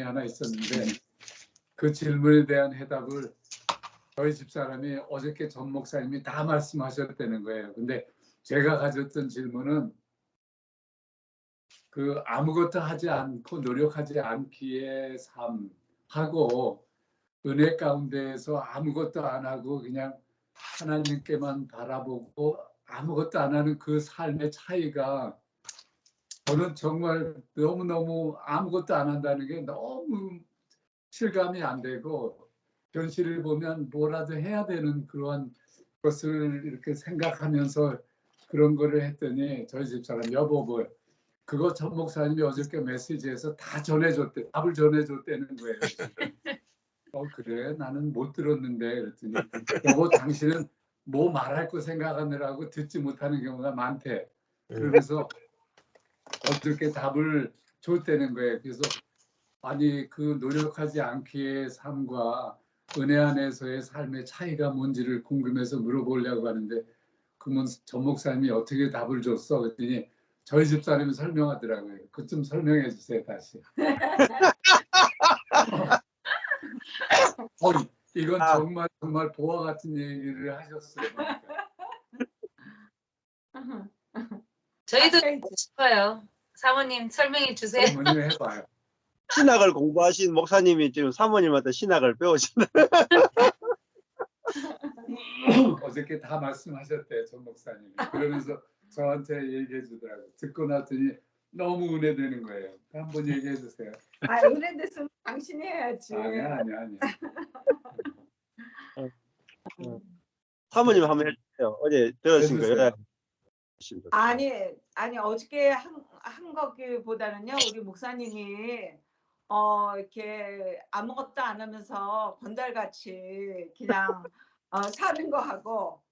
하나 있었는데 그 질문에 대한 해답을 저희 집사람이 어저께 전 목사님이 다 말씀하셨다는 거예요. 근데 제가 가졌던 질문은 그 아무것도 하지 않고 노력하지 않기의 삶하고 은혜 가운데에서 아무것도 안 하고 그냥 하나님께만 바라보고 아무것도 안 하는 그 삶의 차이가 저는 정말 너무너무 아무것도 안 한다는 게 너무 실감이 안 되고 현실을 보면 뭐라도 해야 되는 그러한 것을 이렇게 생각하면서 그런 거를 했더니 저희 집사람 여보 뭐 그거 전 목사님이 어저께 메시지에서 다 전해줬대 답을 전해줬다는 거예요. 그래 나는 못 들었는데 그랬더니 여보 당신은 뭐 말할 거 생각하느라고 듣지 못하는 경우가 많대. 그러면서 어떻게 답을 줬다는 거예요. 그래서 아니 그 노력하지 않기의 삶과 은혜 안에서의 삶의 차이가 뭔지를 궁금해서 물어보려고 하는데 그러면 전 목사님이 어떻게 답을 줬어? 그랬더니 저희 집사람이 설명하더라고요. 그 좀 설명해 주세요 다시. 이건 정말 보화 같은 얘기를 하셨어요. 저희도 듣고 싶어요. 사모님 설명해 주세요. 사모님 해봐요. 신학을 공부하신 목사님이 지금 사모님한테 신학을 배우시는. 어저께 다 말씀하셨대요, 전 목사님이. 그러면서 저한테 얘기해 주더라고요. 듣고 났더니 너무 은혜되는 거예요. 한번 얘기해 주세요. 은혜됐으면 당신이 해야지. 아니야. 사모님 한번 해주세요. 어제 들으신 거예요? 아니 어저께 한 거기보다는요 우리 목사님이 이렇게 아무것도 안 하면서 건달같이 그냥 사는 거하고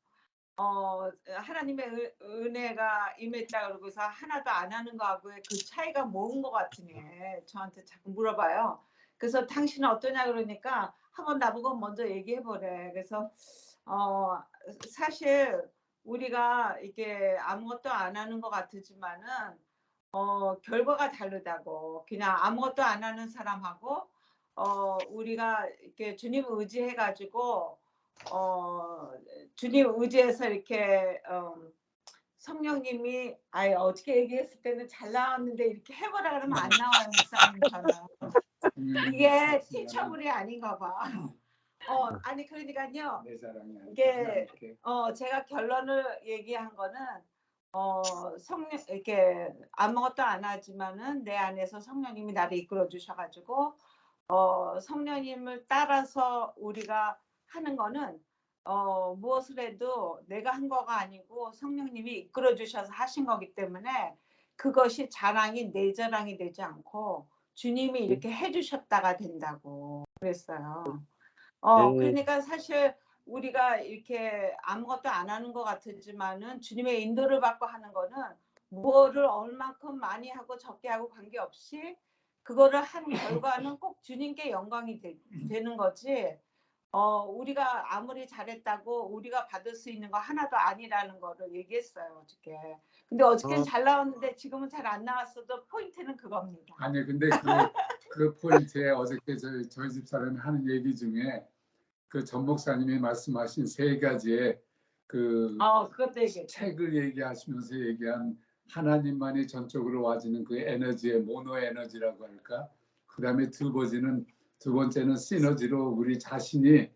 하나님의 은혜가 임했다 그러고서 하나도 안 하는 거하고의 그 차이가 뭔 것 같으니 저한테 자꾸 물어봐요. 그래서 당신은 어떠냐 그러니까 한번 나보고 먼저 얘기해 보래. 그래서 사실 우리가 이게 아무것도 안 하는 것 같지만은 결과가 다르다고. 그냥 아무것도 안 하는 사람하고 우리가 이렇게 주님을 의지해 가지고 주님 의지해서 이렇게 성령님이 어떻게 얘기했을 때는 잘 나왔는데 이렇게 해보라 그러면 안 나와요 목사님. 저는 이게 티처블이 아닌가 봐. 아니 그러니까요. 내 자랑이 이게 제가 결론을 얘기한 거는 성령 이렇게 아무것도 안 하지만은 내 안에서 성령님이 나를 이끌어 주셔가지고 성령님을 따라서 우리가 하는 거는 무엇을 해도 내가 한 거가 아니고 성령님이 이끌어 주셔서 하신 거기 때문에 그것이 자랑이 내 자랑이 되지 않고 주님이 이렇게 해주셨다가 된다고 그랬어요. 그러니까 사실 우리가 이렇게 아무것도 안 하는 것 같지만은 주님의 인도를 받고 하는 거는 뭐를 얼만큼 많이 하고 적게 하고 관계없이 그거를 한 결과는 꼭 주님께 영광이 되는 거지. 우리가 아무리 잘했다고 우리가 받을 수 있는 거 하나도 아니라는 거를 얘기했어요 어저께. 근데 어저께는 잘 나왔는데 지금은 잘 안 나왔어도 포인트는 그겁니다. 아니 근데 그 포인트에 어저께 저희 집사람이 하는 얘기 중에 그 전 목사님이 말씀하신 세 가지의 그것도 얘기해. 책을 얘기하시면서 얘기한 하나님만이 전적으로 와지는 그 에너지의 모노 에너지라고 할까? 그다음에 두 번째는 시너지로 우리 자신이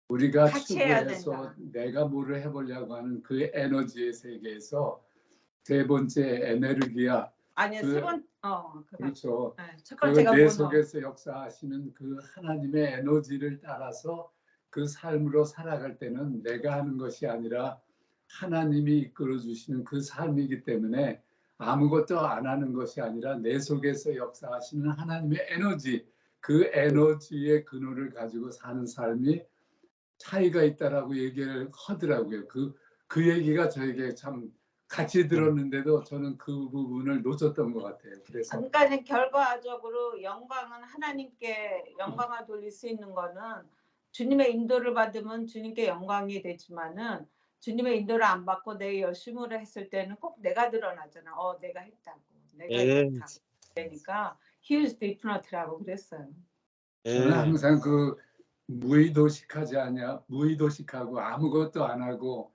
우리가 추구해서 내가 뭐를 해보려고 하는 그 에너지의 세계에서 세 번째 에네르기야. 아니요, 세 번. 그렇죠. 네, 첫 번째가 내 속에서 역사하시는 그 하나님의 에너지를 따라서 그 삶으로 살아갈 때는 내가 하는 것이 아니라 하나님이 이끌어 주시는 그 삶이기 때문에 아무것도 안 하는 것이 아니라 내 속에서 역사하시는 하나님의 에너지, 그 에너지의 근원을 가지고 사는 삶이 차이가 있다라고 얘기를 하더라고요. 그 얘기가 저에게 참 같이 들었는데도 저는 그 부분을 놓쳤던 것 같아요. 그래서 그러니까 결과적으로 영광은 하나님께 영광을 돌릴 수 있는 거는 주님의 인도를 받으면 주님께 영광이 되지만은 주님의 인도를 안 받고 내 열심으로 했을 때는 꼭 내가 드러나잖아. 내가 했다고. 내가 했다고. 그러니까 Here's the Infinite라고 그랬어요. 저는 예. 항상 그 무의도식하지 않냐, 무의도식하고 아무것도 안 하고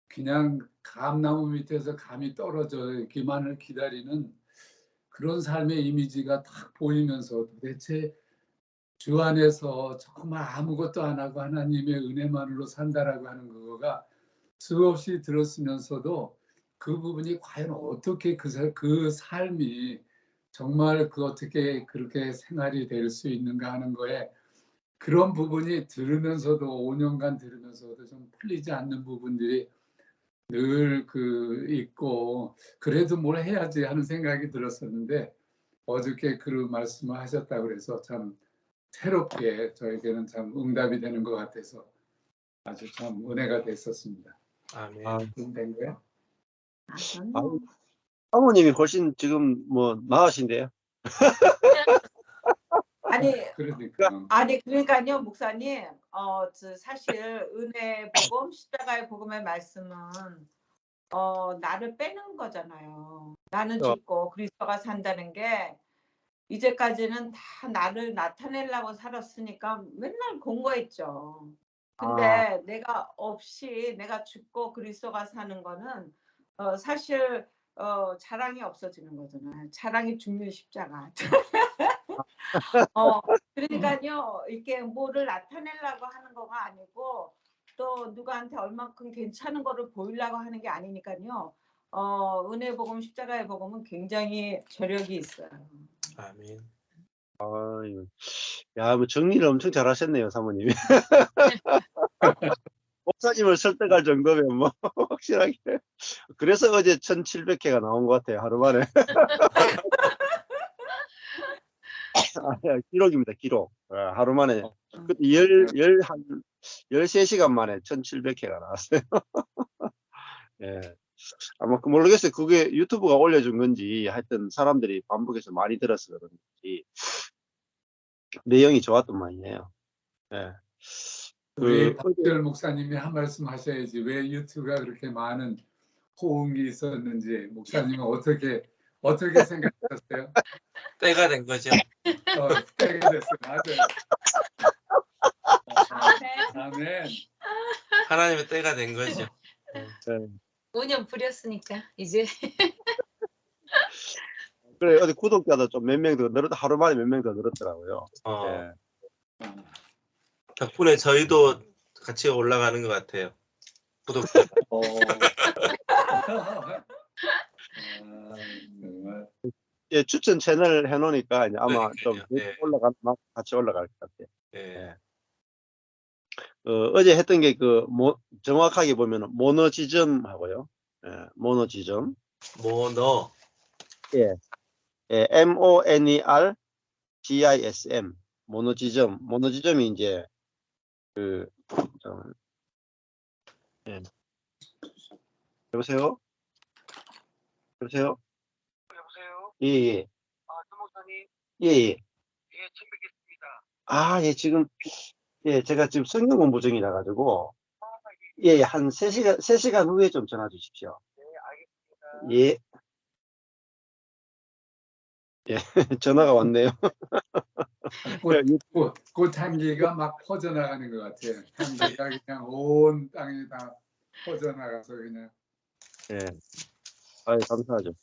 그냥 감나무 밑에서 감이 떨어지기만을 기다리는 그런 삶의 이미지가 딱 보이면서 도대체 주 안에서 정말 아무것도 안 하고 하나님의 은혜만으로 산다라고 하는 그거가 수없이 들었으면서도 그 부분이 과연 어떻게 그 삶이 정말 그 어떻게 그렇게 생활이 될 수 있는가 하는 거에 그런 부분이 들으면서도 5년간 들으면서도 좀 풀리지 않는 부분들이 늘 그 있고 그래도 뭘 해야지 하는 생각이 들었었는데 어저께 그런 말씀을 하셨다고 그래서 참 새롭게 저에게는 참 응답이 되는 것 같아서 아주 참 은혜가 됐었습니다. 아멘. 아, 그럼 된 거야? 아유, 사모님이 훨씬 지금 뭐 나으신데요. 아니 그러니까요 목사님 사실 은혜 복음 십자가의 복음의 말씀은 나를 빼는 거잖아요. 나는 죽고 그리스도가 산다는 게 이제까지는 다 나를 나타내려고 살았으니까 맨날 공고했죠. 근데 내가 없이 내가 죽고 그리스도가 사는 거는 사실 자랑이 없어지는 거잖아요. 자랑이 죽는 십자가. 그러니까요 이렇게 뭐를 나타내려고 하는 거가 아니고 또 누구한테 얼만큼 괜찮은 거를 보이려고 하는 게 아니니까요. 은혜 복음 십자가의 복음은 굉장히 저력이 있어요. 아멘. 아유, 야, 뭐 정리를 엄청 잘하셨네요, 사모님이. 목사님을 설득할 정도면 뭐 확실하게. 그래서 어제 1700회가 나온 것 같아요, 하루 만에. 기록입니다, 기록. 하루 만에. 한 13시간 만에 1700회가 나왔어요. 예. 아마 모르겠어요. 그게 유튜브가 올려준 건지 하여튼 사람들이 반복해서 많이 들어서 그런지 내용이 좋았던 모양이에요. 예. 우리 박별 목사님이 한 말씀 하셔야지 왜 유튜브가 그렇게 많은 호응이 있었는지 목사님은 어떻게 생각하셨어요? 때가 된 거죠. 때가 됐어요. 맞아요. 아멘. 하나님의 때가 된 거죠. 예. 5년 부렸으니까 이제 그래, 어디 구독자도 좀 몇 명 더 늘었다, 하루 만에 몇 명 더 늘었더라고요. 예. 덕분에 저희도 같이 올라가는 것 같아요. 구독자. 정말. 예, 추천 채널 해놓으니까 이제 아마 좀 네. 같이 올라갈 것 같아요. 예. 어제 했던 게 정확하게 보면 모노지점하고요. 예, 모노지점. 모너. 예. 예, MONERGISM. 모노지점. 모노지점이 이제 예. 여보세요? 여보세요? 예, 예. 목사님. 예, 예. 예, 처음 뵙겠습니다. 아, 예, 지금, 예, 제가 지금 성경 공부 중이라 가지고, 예, 한 3시간 후에 좀 전화 주십시오. 네, 알겠습니다. 예. 예, 전화가 왔네요. 향기가 막 퍼져나가는 것 같아요. 향기가 그냥 온 땅에 다 퍼져나가서 그냥. 예. 아유, 감사하죠.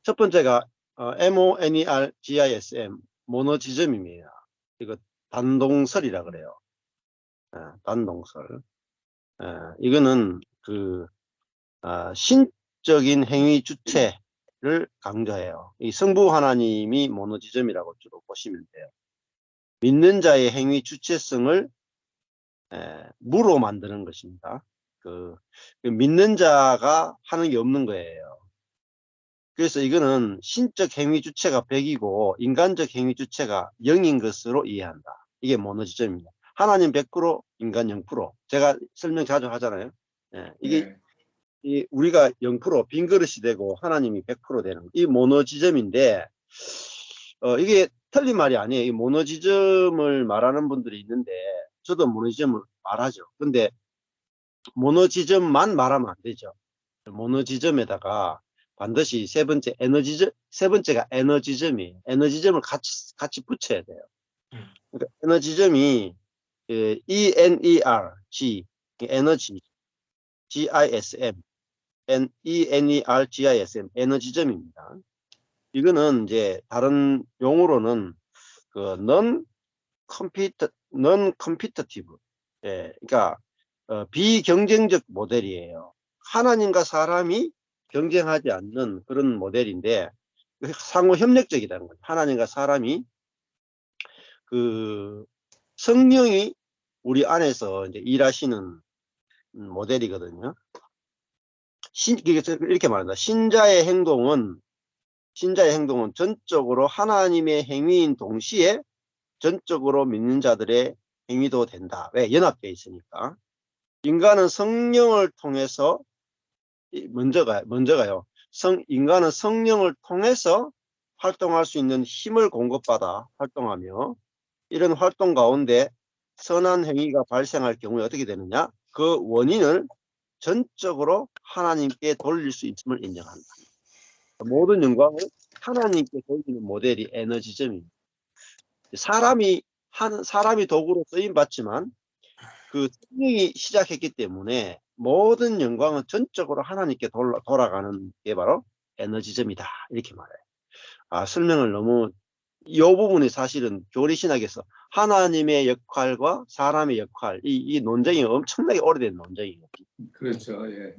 첫 번째가, MONERGISM, 모노지점입니다. 이거 단동설이라 그래요. 단동설. 이거는 신적인 행위 주체를 강조해요. 이 성부 하나님이 모노지점이라고 주로 보시면 돼요. 믿는 자의 행위 주체성을 무로 만드는 것입니다. 믿는 자가 하는 게 없는 거예요. 그래서 이거는 신적 행위 주체가 100이고 인간적 행위 주체가 0인 것으로 이해한다. 이게 모노지점입니다. 하나님 100%, 인간 0%. 제가 설명 자주 하잖아요. 이게 우리가 0% 빈 그릇이 되고 하나님이 100% 되는 이 모노지점인데 이게 틀린 말이 아니에요. 이 모노지점을 말하는 분들이 있는데 저도 모노지점을 말하죠. 근데 모노지점만 말하면 안 되죠. 모노지점에다가 반드시 세 번째가 에너지점이에요. 에너지점을 같이 붙여야 돼요. 그러니까 에너지점이 ENERG, 에너지, GISM, ENERGISM, 에너지점입니다. 이거는 이제 다른 용어로는 그 non-competitive, 예, 그러니까 비경쟁적 모델이에요. 하나님과 사람이 경쟁하지 않는 그런 모델인데 상호 협력적이라는 거죠. 하나님과 사람이 그 성령이 우리 안에서 이제 일하시는 모델이거든요. 이렇게 말한다. 신자의 행동은 전적으로 하나님의 행위인 동시에 전적으로 믿는 자들의 행위도 된다. 왜? 연합되어 있으니까. 인간은 성령을 통해서 먼저가요. 인간은 성령을 통해서 활동할 수 있는 힘을 공급받아 활동하며 이런 활동 가운데 선한 행위가 발생할 경우에 어떻게 되느냐? 그 원인을 전적으로 하나님께 돌릴 수 있음을 인정한다. 모든 영광을 하나님께 돌리는 모델이 에너지점입니다. 사람이 도구로 쓰임 받지만 그 성령이 시작했기 때문에 모든 영광은 전적으로 하나님께 돌아가는 게 바로 에너지점이다. 이렇게 말해요. 설명을 너무 이 부분이 사실은 교리신학에서 하나님의 역할과 사람의 역할 이 논쟁이 엄청나게 오래된 논쟁이에요. 그렇죠. 예.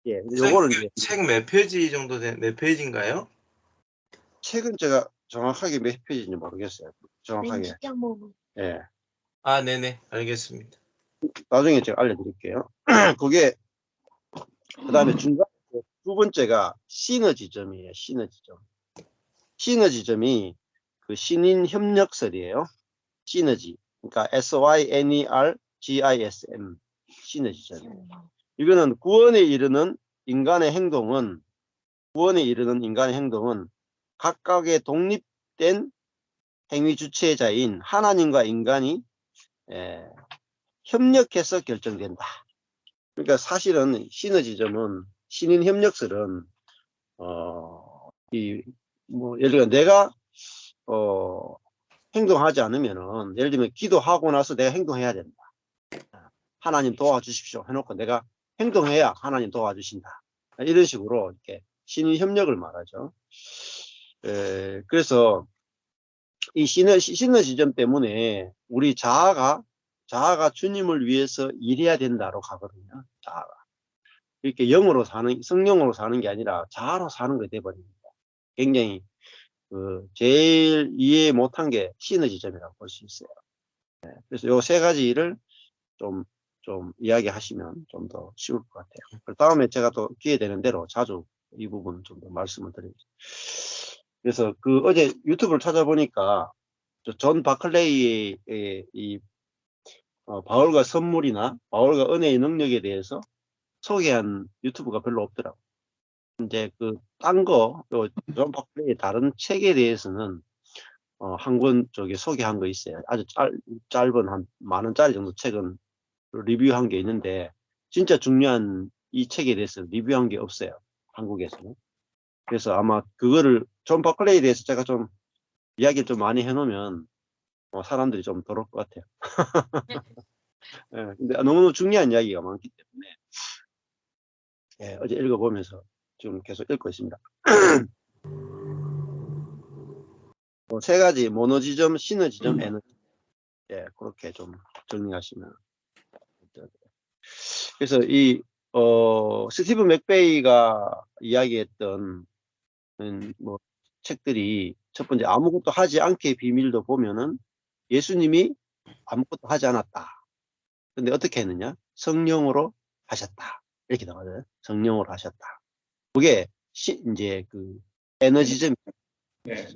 예, 요거는 이제 책 몇 페이지 정도 몇 페이지인가요? 책은 제가 정확하게 몇 페이지인지 모르겠어요. 정확하게. 예. 아, 네네, 알겠습니다. 나중에 제가 알려드릴게요. 그게 그 다음에 중간 두 번째가 시너지점이에요. 시너지점이 그 신인 협력설이에요. 시너지. 그러니까 SYNERGISM 시너지점. 이거는 구원에 이르는 인간의 행동은 각각의 독립된 행위 주체자인 하나님과 인간이 협력해서 결정된다. 그러니까 사실은 시너지점은 신인 협력설은 예를 들어 내가 행동하지 않으면은 예를 들면 기도하고 나서 내가 행동해야 된다. 하나님 도와주십시오 해놓고 내가 행동해야 하나님 도와주신다. 이런 식으로 이렇게 신인 협력을 말하죠. 그래서 이 시너지점 때문에 우리 자아가 주님을 위해서 일해야 된다로 가거든요. 자아가. 이렇게 성령으로 사는 게 아니라 자아로 사는 게 돼버립니다. 굉장히 제일 이해 못한 게 시너지점이라고 볼 수 있어요. 그래서 요 세 가지를 좀 이야기하시면 좀 더 쉬울 것 같아요. 그 다음에 제가 또 기회 되는 대로 자주 이 부분 좀 더 말씀을 드리겠습니다. 그래서 어제 유튜브를 찾아보니까 존 바클레이의 바울과 선물이나 바울과 은혜의 능력에 대해서 소개한 유튜브가 별로 없더라고요. 이제 존 바클레이의 다른 책에 대해서는 한 권 소개한 거 있어요. 아주 짧은 한 10,000원짜리 정도 책은 리뷰한 게 있는데 진짜 중요한 이 책에 대해서 리뷰한 게 없어요. 한국에서는. 그래서 아마 그거를 존 바클레이에 대해서 제가 좀 이야기를 좀 많이 해놓으면 사람들이 좀 들어올 것 같아요. 예, 근데 너무 중요한 이야기가 많기 때문에 어제 읽어보면서 지금 계속 읽고 있습니다. 세 가지 모노지점, 시너지점, 에너지. 그렇게 좀 정리하시면. 그래서 스티브 맥베이가 이야기했던 책들이 첫 번째 아무것도 하지 않기의 비밀도 보면은 예수님이 아무것도 하지 않았다. 근데 어떻게 했느냐? 성령으로 하셨다. 이렇게 나와요. 성령으로 하셨다. 그게 이제 에너지점. 네.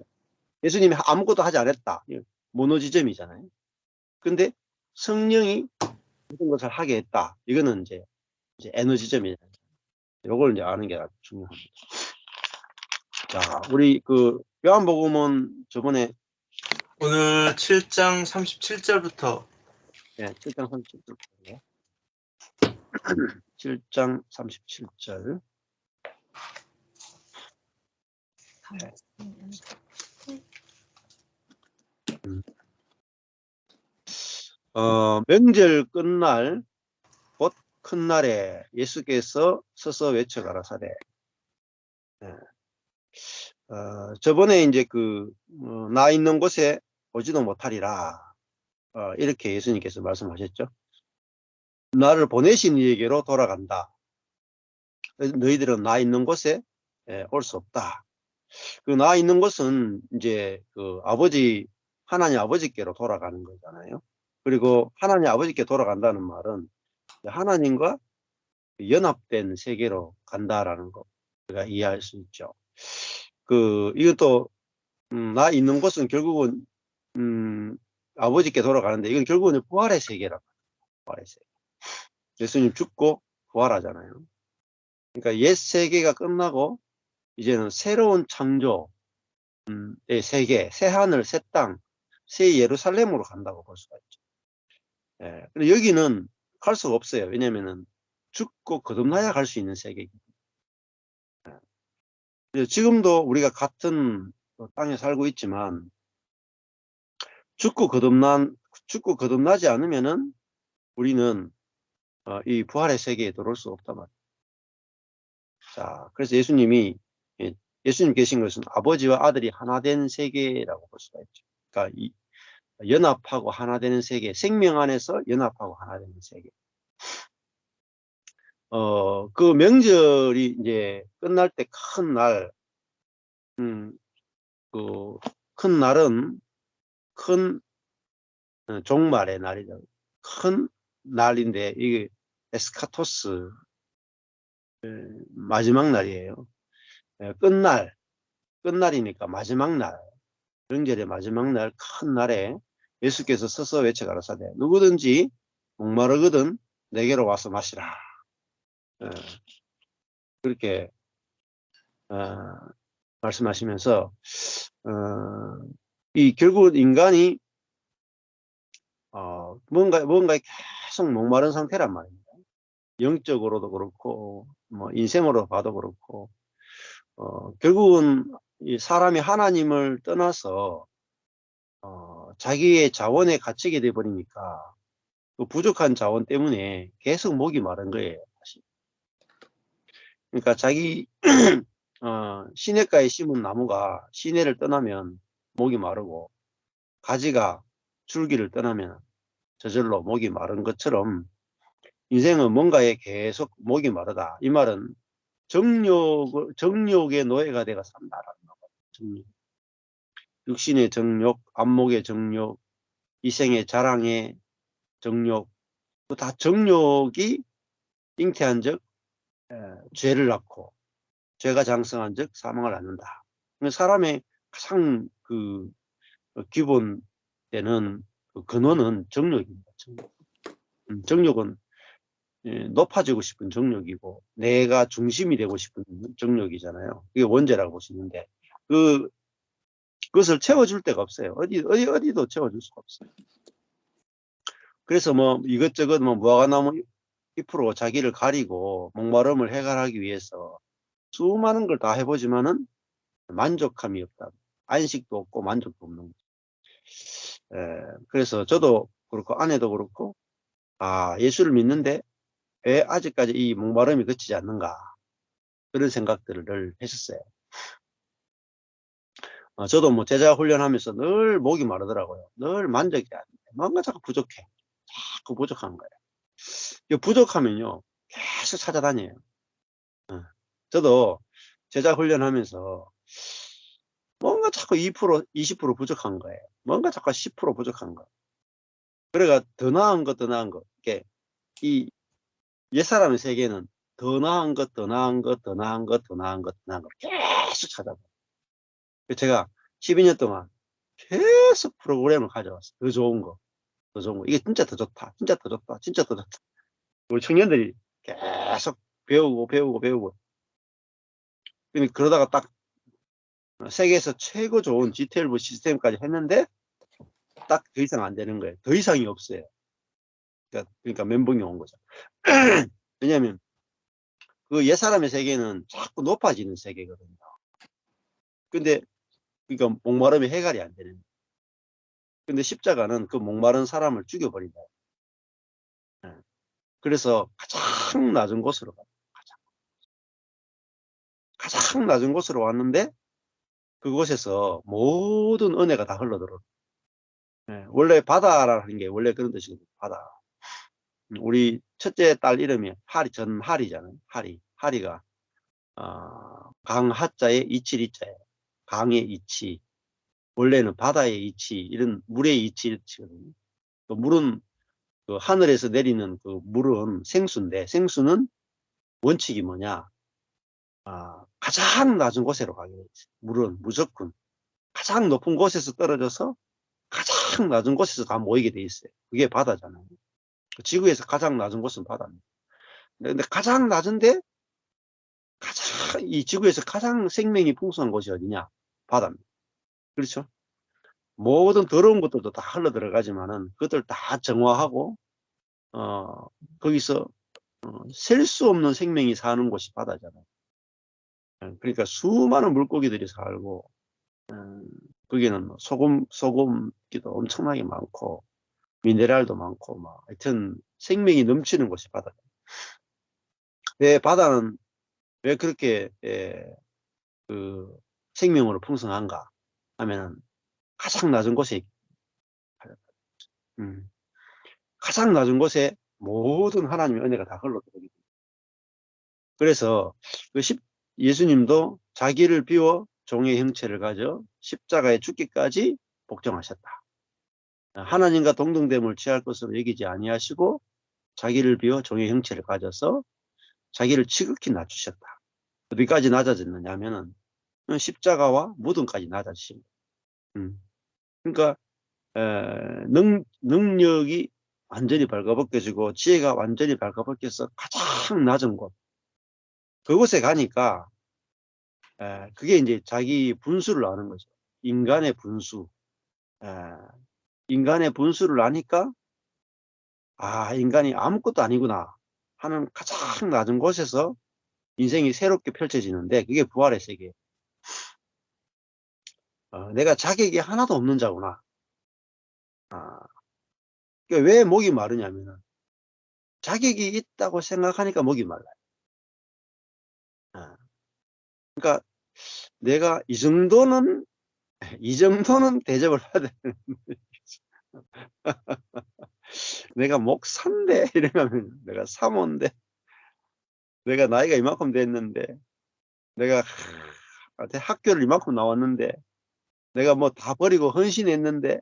예수님이 아무것도 하지 않았다. 모노지점이잖아요. 근데 성령이 모든 것을 하게 했다. 이거는 이제 에너지점이잖아요. 요걸 이제 아는 게 아주 중요합니다. 자, 우리 요한복음은 저번에 오늘 7장 37절부터 7장 37절. 7장 37절. 명절 끝날 곧 큰 날에 예수께서 서서 외쳐 가라사대. 저번에 이제 나 있는 곳에 오지도 못하리라. 이렇게 예수님께서 말씀하셨죠. 나를 보내신 이에게로 돌아간다. 너희들은 나 있는 곳에 올 수 없다. 그 나 있는 곳은 이제 하나님 아버지께로 돌아가는 거잖아요. 그리고 하나님 아버지께 돌아간다는 말은 하나님과 연합된 세계로 간다라는 거 우리가 이해할 수 있죠. 이것도 나 있는 곳은 결국은 아버지께 돌아가는데 이건 결국은 부활의 세계라고. 부활의 세계. 예수님 죽고 부활하잖아요. 그러니까 옛 세계가 끝나고 이제는 새로운 창조의 세계, 새 하늘, 새 땅, 새 예루살렘으로 간다고 볼 수가 있죠. 근데 여기는 갈 수가 없어요. 왜냐면은 죽고 거듭나야 갈 수 있는 세계이기 때문에. 지금도 우리가 같은 땅에 살고 있지만 죽고 거듭나지 않으면은 우리는 이 부활의 세계에 들어올 수 없단 말이에요. 자, 그래서 예수님 계신 것은 아버지와 아들이 하나 된 세계라고 볼 수가 있죠. 그러니까 연합하고 하나 되는 세계, 생명 안에서 연합하고 하나 되는 세계. 그 명절이 이제 끝날 때 큰 날, 큰 날은 큰 종말의 날이죠. 큰 날인데 이게 에스카토스 마지막 날이에요. 끝날이니까 마지막 날, 명절의 마지막 날, 큰 날에 예수께서 서서 외쳐 가라사대 누구든지 목마르거든 내게로 와서 마시라. 그렇게 말씀하시면서 결국 인간이 뭔가에 계속 목마른 상태란 말입니다. 영적으로도 그렇고 뭐 인생으로 봐도 그렇고 결국은 이 사람이 하나님을 떠나서 자기의 자원에 갇히게 돼 버리니까 그 부족한 자원 때문에 계속 목이 마른 거예요. 사실. 그러니까 자기 시냇가에 심은 나무가 시내를 떠나면 목이 마르고 가지가 줄기를 떠나면 저절로 목이 마른 것처럼 인생은 뭔가에 계속 목이 마르다. 이 말은 정욕의 노예가 돼가 산다라는 거거든요. 육신의 정욕, 안목의 정욕, 이생의 자랑의 정욕, 다 정욕이 잉태한 적 죄를 낳고 죄가 장성한 적 사망을 낳는다. 사람의 가장 기본되는 근원은 정욕입니다. 정욕은 높아지고 싶은 정욕이고 내가 중심이 되고 싶은 정욕이잖아요. 이게 원죄라고 볼 수 있는데 그것을 채워줄 데가 없어요. 어디도 채워줄 수가 없어요. 그래서 뭐 이것저것 무화과나무 잎으로 자기를 가리고 목마름을 해결하기 위해서 수많은 걸 다 해보지만은 만족함이 없다. 안식도 없고 만족도 없는 거죠. 그래서 저도 그렇고 아내도 그렇고 예수를 믿는데 왜 아직까지 이 목마름이 그치지 않는가 그런 생각들을 했었어요. 저도 뭐 제자 훈련하면서 늘 목이 마르더라고요. 늘 만족이 안 돼. 뭔가 자꾸 부족해. 자꾸 부족한 거예요. 이 부족하면요 계속 찾아다녀요. 저도 제자 훈련하면서 뭔가 자꾸 2%, 20% 부족한 거예요. 뭔가 자꾸 10% 부족한 거. 그래가 더 나은 것, 이게 이 옛사람의 세계는 더 나은 것, 더 나은 것, 더 나은 것, 더 나은 것, 더 나은 것 계속 찾아봐요. 제가 12년 동안 계속 프로그램을 가져왔어요. 더 좋은 거, 더 좋은 거. 이게 진짜 더 좋다, 진짜 더 좋다, 진짜 더 좋다. 우리 청년들이 계속 배우고. 그러다가 딱 세계에서 최고 좋은 G12 시스템까지 했는데 딱 더 이상 안 되는 거예요. 더 이상이 없어요. 그러니까 멘붕이 온 거죠. 왜냐하면 그 옛사람의 세계는 자꾸 높아지는 세계거든요. 근데 그러니까 목마름이 해결이 안 되는. 근데 십자가는 그 목마른 사람을 죽여버린다. 그래서 가장 낮은 곳으로 가. 가장 낮은 곳으로 왔는데 그곳에서 모든 은혜가 다 흘러들어. 원래 바다라는 게 원래 그런 뜻이거든요. 바다. 우리 첫째 딸 이름이 전하리잖아요. 하리가 강하자에 이치리자예요. 강의 이치. 원래는 바다의 이치, 이런 물의 이치거든요. 또 물은 그 하늘에서 내리는 그 물은 생수인데 생수는 원칙이 뭐냐? 가장 낮은 곳으로 가게 돼 있어요. 물은 무조건 가장 높은 곳에서 떨어져서 가장 낮은 곳에서 다 모이게 돼 있어요. 그게 바다잖아요. 지구에서 가장 낮은 곳은 바다입니다. 근데 가장 낮은데 이 지구에서 가장 생명이 풍성한 곳이 어디냐? 바다입니다. 그렇죠? 모든 더러운 것들도 다 흘러 들어가지만은 그것들 다 정화하고 거기서 셀 수 없는 생명이 사는 곳이 바다잖아요. 그러니까 수많은 물고기들이 살고 거기는 뭐 소금기도 엄청나게 많고 미네랄도 많고 막 하여튼 생명이 넘치는 곳이 바다죠. 왜 바다는 왜 그렇게 그 생명으로 풍성한가 하면은 가장 낮은 곳에 가장 낮은 곳에 모든 하나님의 은혜가 다 흘러들어오게 됩니다. 그래서 예수님도 자기를 비워 종의 형체를 가져 십자가에 죽기까지 복종하셨다. 하나님과 동등됨을 취할 것으로 여기지 아니하시고 자기를 비워 종의 형체를 가져서 자기를 지극히 낮추셨다. 어디까지 낮아졌느냐 하면은 십자가와 무덤까지 낮아지십니다. 그러니까 능력이 완전히 발가벗겨지고 지혜가 완전히 발가벗겨서 가장 낮은 곳 그곳에 가니까 그게 이제 자기 분수를 아는 거죠. 인간의 분수. 인간의 분수를 아니까 인간이 아무것도 아니구나 하는 가장 낮은 곳에서 인생이 새롭게 펼쳐지는데 그게 부활의 세계예요. 내가 자격이 하나도 없는 자구나. 그러니까 왜 목이 마르냐면은 자격이 있다고 생각하니까 목이 말라요. 그러니까 내가 이 정도는 대접을 받아야 되는데 내가 목사인데 이러면 내가 사모인데 내가 나이가 이만큼 됐는데 내가 학교를 이만큼 나왔는데 내가 뭐 다 버리고 헌신했는데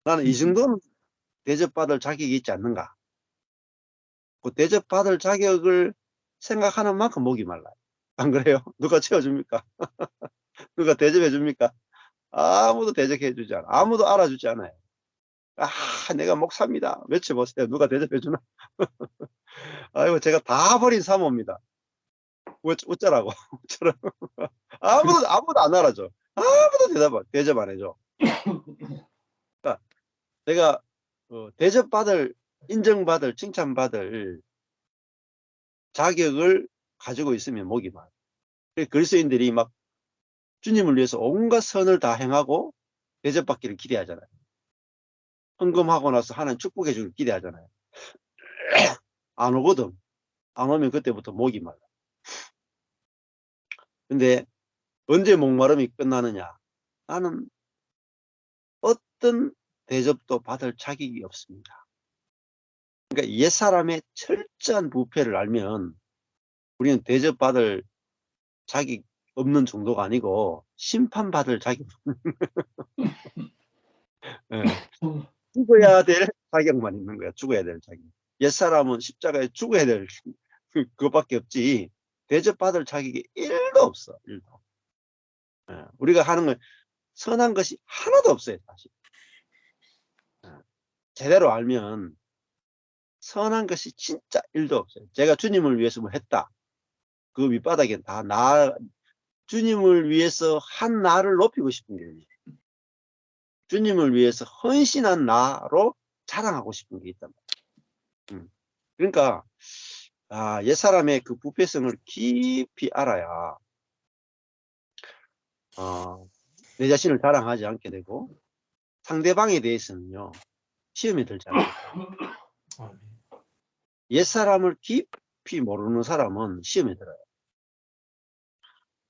나는 이 정도는 대접받을 자격이 있지 않는가. 그 대접받을 자격을 생각하는 만큼 목이 말라요. 안 그래요? 누가 채워줍니까? 누가 대접해 줍니까? 아무도 대접해 주지 않아. 아무도 알아주지 않아요. 내가 목사입니다. 외쳐보세요. 누가 대접해 주나? 아이고, 제가 다 버린 사모입니다. 어쩌라고. 아무도 안 알아줘. 아무도 대접 안 해줘. 그러니까 내가 대접받을, 인정받을, 칭찬받을 자격을 가지고 있으면 목이 많아요. 그리스도인들이 막 주님을 위해서 온갖 선을 다 행하고 대접받기를 기대하잖아요. 헌금하고 나서 하나님 축복해 주길 기대하잖아요. 안 오거든. 안 오면 그때부터 목이 말라. 근데 언제 목마름이 끝나느냐? 나는 어떤 대접도 받을 자격이 없습니다. 그러니까 옛사람의 철저한 부패를 알면 우리는 대접받을 자격 없는 정도가 아니고 심판받을 자격 네. 죽어야 될 자격만 있는 거야. 죽어야 될 자격. 옛사람은 십자가에 죽어야 될 그것밖에 없지 대접받을 자격이 1도 없어. 1도. 우리가 하는 건 선한 것이 하나도 없어요. 사실. 제대로 알면 선한 것이 진짜 1도 없어요. 제가 주님을 위해서 뭐 했다. 그 밑바닥에 다 주님을 위해서 한 나를 높이고 싶은 게 있어요. 주님을 위해서 헌신한 나로 자랑하고 싶은 게 있단 말이에요. 그러니까 옛사람의 그 부패성을 깊이 알아야 내 자신을 자랑하지 않게 되고 상대방에 대해서는요 시험에 들지 않아요. 아멘. 옛사람을 깊이 모르는 사람은 시험에 들어요.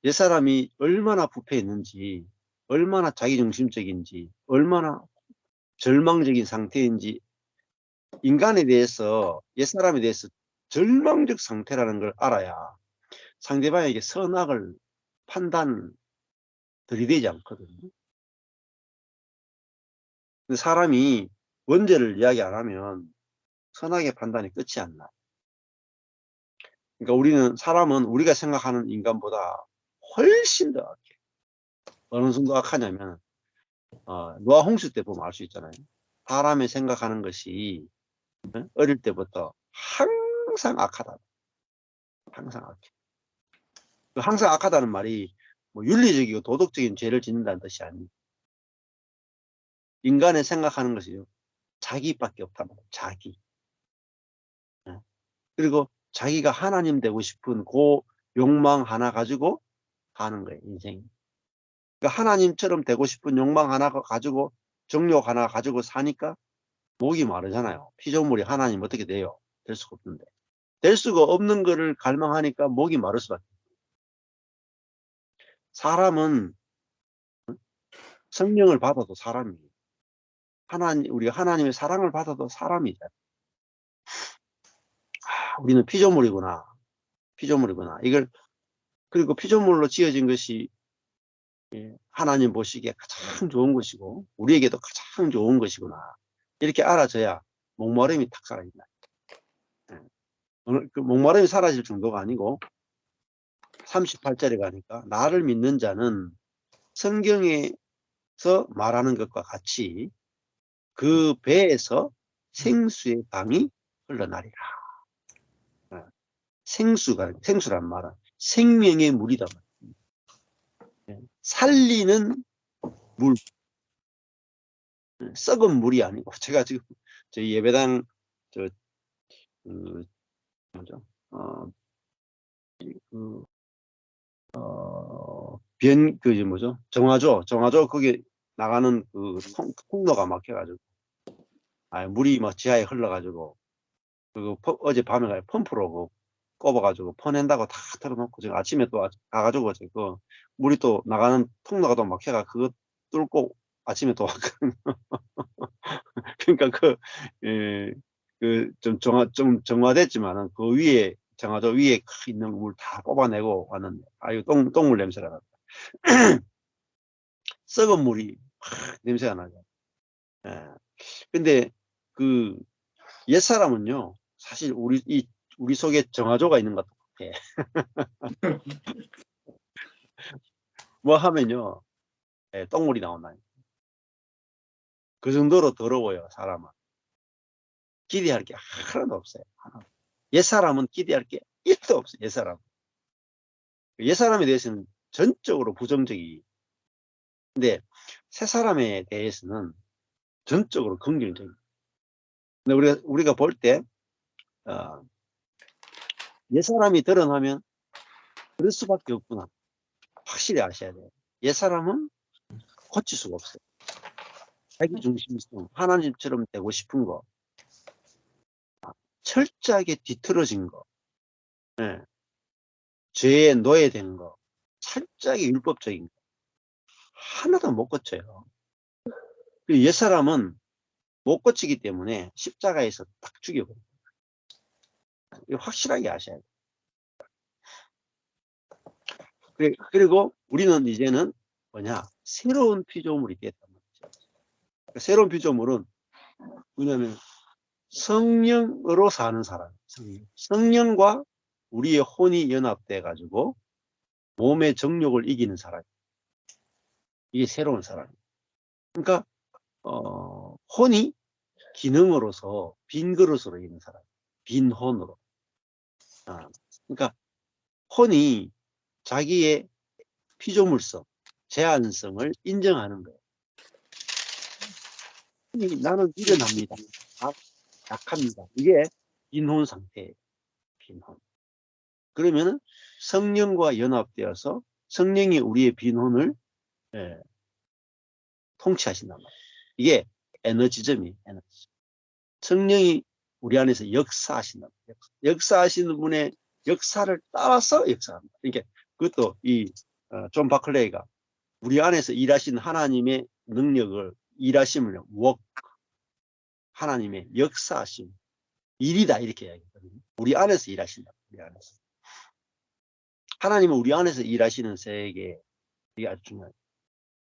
옛사람이 얼마나 부패 있는지, 얼마나 자기중심적인지, 얼마나 절망적인 상태인지, 인간에 대해서, 옛사람에 대해서 절망적 상태라는 걸 알아야 상대방에게 선악을 판단 들이대지 않거든요. 근데 사람이 원죄를 이야기 안 하면 선악의 판단이 끝이 안 나요. 그러니까 사람은 우리가 생각하는 인간보다 훨씬 더 악해. 어느 정도 악하냐면, 노아 홍수 때 보면 알 수 있잖아요. 사람이 생각하는 것이 어릴 때부터 항상 악하다. 항상 악해. 항상 악하다는 말이 뭐 윤리적이고 도덕적인 죄를 짓는다는 뜻이 아니에요. 인간의 생각하는 것이 자기밖에 없단 말이에요. 자기. 그리고 자기가 하나님 되고 싶은 그 욕망 하나 가지고 가는 거예요, 인생이. 그러니까 하나님처럼 되고 싶은 욕망 하나 가지고 정욕 하나 가지고 사니까 목이 마르잖아요. 피조물이 하나님 어떻게 돼요? 될 수가 없는데. 될 수가 없는 거를 갈망하니까 목이 마를 수밖에 없어요. 사람은 성령을 받아도 사람이에요. 우리가 하나님의 사랑을 받아도 사람이잖아요. 우리는 피조물이구나. 피조물이구나. 그리고 피조물로 지어진 것이 하나님 보시기에 가장 좋은 것이고 우리에게도 가장 좋은 것이구나. 이렇게 알아져야 목마름이 탁 사라진다. 그 목마름이 사라질 정도가 아니고 38절에 가니까 나를 믿는 자는 성경에서 말하는 것과 같이 그 배에서 생수의 강이 흘러나리라. 생수란 말은 생명의 물이다. 살리는 물. 썩은 물이 아니고 제가 지금 저희 예배당 정화조 거기 나가는 그 통로가 막혀가지고 물이 막 지하에 흘러가지고 어제 밤에 펌프로 꼽아가지고 퍼낸다고 다 털어놓고 지금 아침에 또 가가지고 그 물이 또 나가는 통로가 또 막혀가 그거 뚫고 아침에 또 왔거든요. 그러니까 좀 정화됐지만은 그 위에 정화조 위에 있는 물 다 뽑아내고 왔는데 똥물 냄새가 났다. 썩은 물이 냄새가 나죠. 근데 그 옛사람은요 사실 우리 속에 정화조가 있는 것 같아. 뭐 하면요 똥물이 나온다니까. 그 정도로 더러워요. 사람은 기대할 게 하나도 없어요. 옛사람은 기대할 게 1도 없어요. 옛사람에 대해서는 전적으로 부정적이. 근데 새사람에 대해서는 전적으로 긍정적이에요. 근데 우리가 볼 때 옛사람이 드러나면 그럴 수밖에 없구나. 확실히 아셔야 돼요. 옛사람은 고칠 수가 없어요. 자기 중심성, 하나님처럼 되고 싶은 거, 철저하게 뒤틀어진 거, 죄에 노예되는 거, 철저하게 율법적인 거 하나도 못 고쳐요. 옛사람은 못 고치기 때문에 십자가에서 딱 죽여버려요. 확실하게 아셔야 돼요. 그리고 우리는 이제는 새로운 피조물이 됐단 말이죠. 새로운 피조물은 뭐냐면 성령으로 사는 사람. 성령과 우리의 혼이 연합돼 가지고 몸의 정욕을 이기는 사람. 이게 새로운 사람이에요. 그러니까 혼이 기능으로서 빈 그릇으로 있는 사람. 빈 혼으로. 그러니까 혼이 자기의 피조물성, 제한성을 인정하는 거예요. 나는 미련합니다. 약합니다. 이게 빈혼 상태예요. 빈혼. 그러면은 성령과 연합되어서 성령이 우리의 빈혼을 예, 통치하신단 말이에요. 이게 에너지점이에요. 에너지. 성령이 우리 안에서 역사하신단 말이에요. 역사하시는 분의 역사를 따라서 역사합니다. 그러니까 그것도 존 바클레이가 우리 안에서 일하시는 하나님의 능력을 일하심을 하나님의 역사하심 일이다 이렇게 이야기하거든요. 우리 안에서 일하신다. 우리 안에서. 하나님은 우리 안에서 일하시는 세계 이게 아주 중요해요.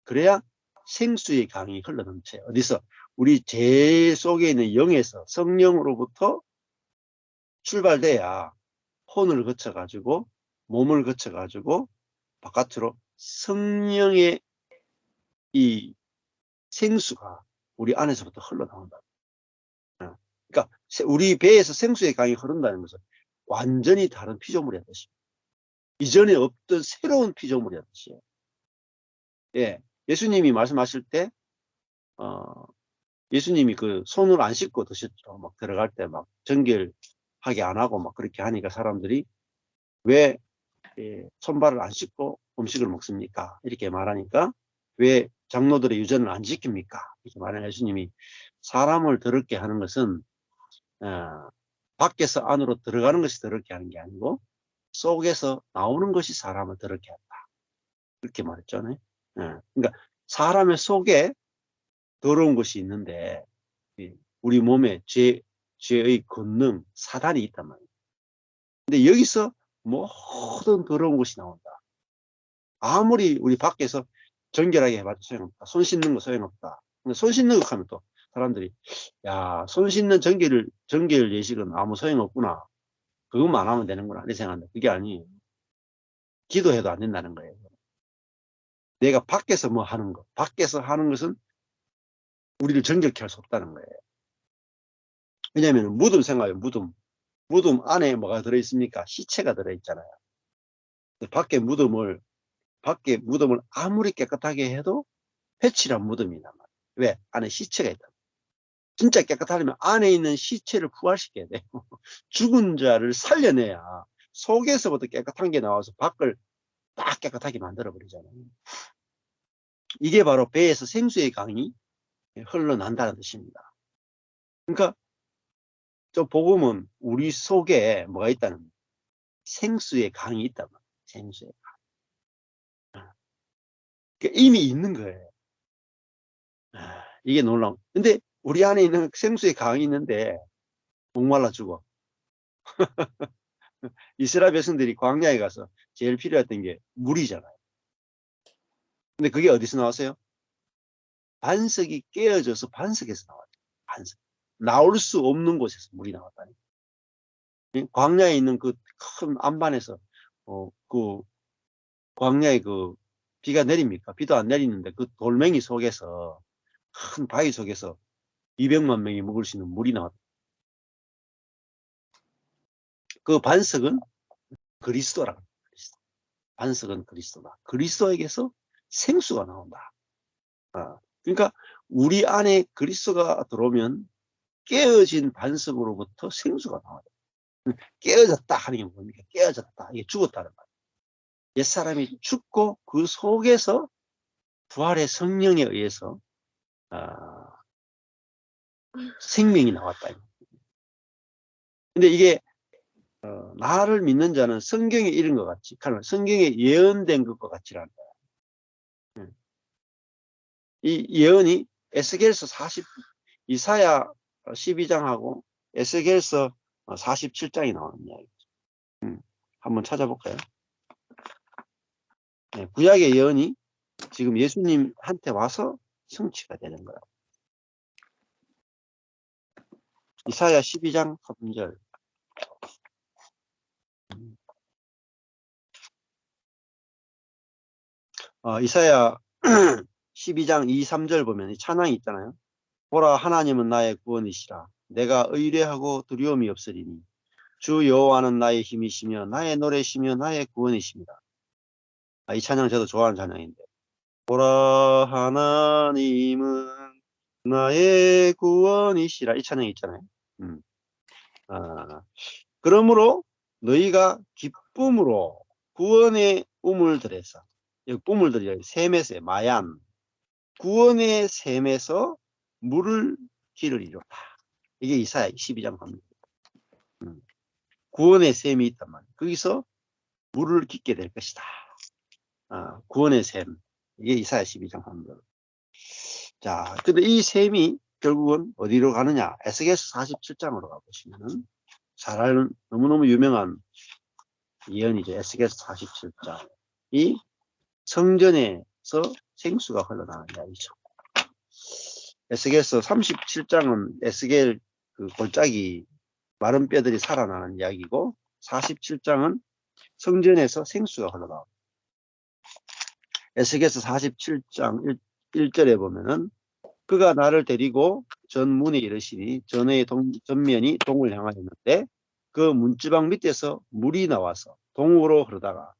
그래야 생수의 강이 흘러넘쳐요. 어디서? 우리 제 속에 있는 영에서 성령으로부터 출발돼야 혼을 거쳐가지고 몸을 거쳐가지고 바깥으로 성령의 이 생수가 우리 안에서부터 흘러나온다. 그러니까 우리 배에서 생수의 강이 흐른다는 것은 완전히 다른 피조물이란 뜻입니다. 이전에 없던 새로운 피조물이란 뜻이에요. 예, 예수님이 말씀하실 때 예수님이 그 손을 안 씻고 드셨죠. 막 들어갈 때 막 정결하게 안 하고 막 그렇게 하니까 사람들이 왜 손발을 안 씻고 음식을 먹습니까? 이렇게 말하니까 왜 장로들의 유전을 안 지킵니까? 이렇게 말하는 예수님이 사람을 더럽게 하는 것은 밖에서 안으로 들어가는 것이 더럽게 하는 게 아니고 속에서 나오는 것이 사람을 더럽게 한다. 그렇게 말했잖아요. 그러니까 사람의 속에 더러운 것이 있는데 우리 몸에 죄의 권능, 사단이 있단 말이에요. 근데 여기서 모든 더러운 것이 나온다. 아무리 우리 밖에서 정결하게 해봐도 소용없다. 손 씻는 거 소용없다. 근데 손 씻는 거 하면 또 사람들이 야, 손 씻는 정결 예식은 아무 소용없구나. 그것만 하면 되는구나. 이렇게 생각한다. 그게 아니에요. 기도해도 안 된다는 거예요. 내가 밖에서 뭐 하는 거, 밖에서 하는 것은 우리를 정결케 할 수 없다는 거예요. 왜냐하면 무덤 생각해요. 무덤 안에 뭐가 들어있습니까? 시체가 들어있잖아요. 밖에 무덤을 아무리 깨끗하게 해도 회칠한 무덤이란 말이에요. 왜? 안에 시체가 있다. 진짜 깨끗하려면 안에 있는 시체를 부활시켜야 돼요. 죽은 자를 살려내야 속에서부터 깨끗한 게 나와서 밖을 딱 깨끗하게 만들어버리잖아요. 이게 바로 배에서 생수의 강이 흘러난다는 뜻입니다. 그러니까 저 복음은 우리 속에 뭐가 있다는 거예요? 생수의 강이 있단 말이에요. 생수의 강. 그러니까 이미 있는 거예요. 이게 놀라운. 근데 우리 안에 있는 생수의 강이 있는데 목말라 죽어. 이스라엘 백성들이 광야에 가서 제일 필요했던 게 물이잖아요. 근데 그게 어디서 나왔어요? 반석이 깨어져서 반석에서 나왔죠. 반석. 나올 수 없는 곳에서 물이 나왔다니. 광야에 있는 그 큰 안반에서 그 광야에 그 비가 내립니까? 비도 안 내리는데 그 돌멩이 속에서 큰 바위 속에서 200만 명이 먹을 수 있는 물이 나왔다. 그 반석은 그리스도라고 합니다. 반석은 그리스도다. 그리스도에게서 생수가 나온다. 그러니까 우리 안에 그리스도가 들어오면 깨어진 반석으로부터 생수가 나와요. 깨어졌다 하는 게 뭡니까? 깨어졌다. 이게 죽었다는 말이에요. 옛사람이 죽고 그 속에서 부활의 성령에 의해서 생명이 나왔다. 근데 이게 나를 믿는 자는 성경에 이른 것 같지, 성경에 예언된 것과 같지 않다. 이 예언이 에스겔서 이사야 12장하고 에스겔서 47장이 나오는 이야기죠. 한번 찾아볼까요? 네, 구약의 예언이 지금 예수님한테 와서 성취가 되는 거예요. 이사야 12장 3절. 이사야 12장 2, 3절 보면 이 찬양이 있잖아요. 보라, 하나님은 나의 구원이시라. 내가 의뢰하고 두려움이 없으리니 주 여호와는 나의 힘이시며 나의 노래시며 나의 구원이십니다. 이 찬양 저도 좋아하는 찬양인데, 보라, 하나님은 나의 구원이시라. 이 찬양이 있잖아요. 그러므로 너희가 기쁨으로 구원의 우물 들에서 역부물들이 샘에서 마얀 구원의 샘에서 물을 길을 이뤘다. 이게 이사야 12장 합니다. 구원의 샘이 있단 말이에요. 거기서 물을 깃게 될 것이다. 구원의 샘. 이게 이사야 12장 합니다. 자, 근데 이 샘이 결국은 어디로 가느냐? 에스겔서 47장으로 가보시면은 잘 아는 너무너무 유명한 예언이죠. 에스겔서 47장. 이 성전에서 생수가 흘러나가는 이야기죠. 에스겔서 37장은 에스겔 그 골짜기 마른 뼈들이 살아나는 이야기고 47장은 성전에서 생수가 흘러나옵니다. 에스겔서 47장 1절에 보면은 그가 나를 데리고 전문에 이르시니 전의 전면이 동을 향하였는데 그 문지방 밑에서 물이 나와서 동으로 흐르다가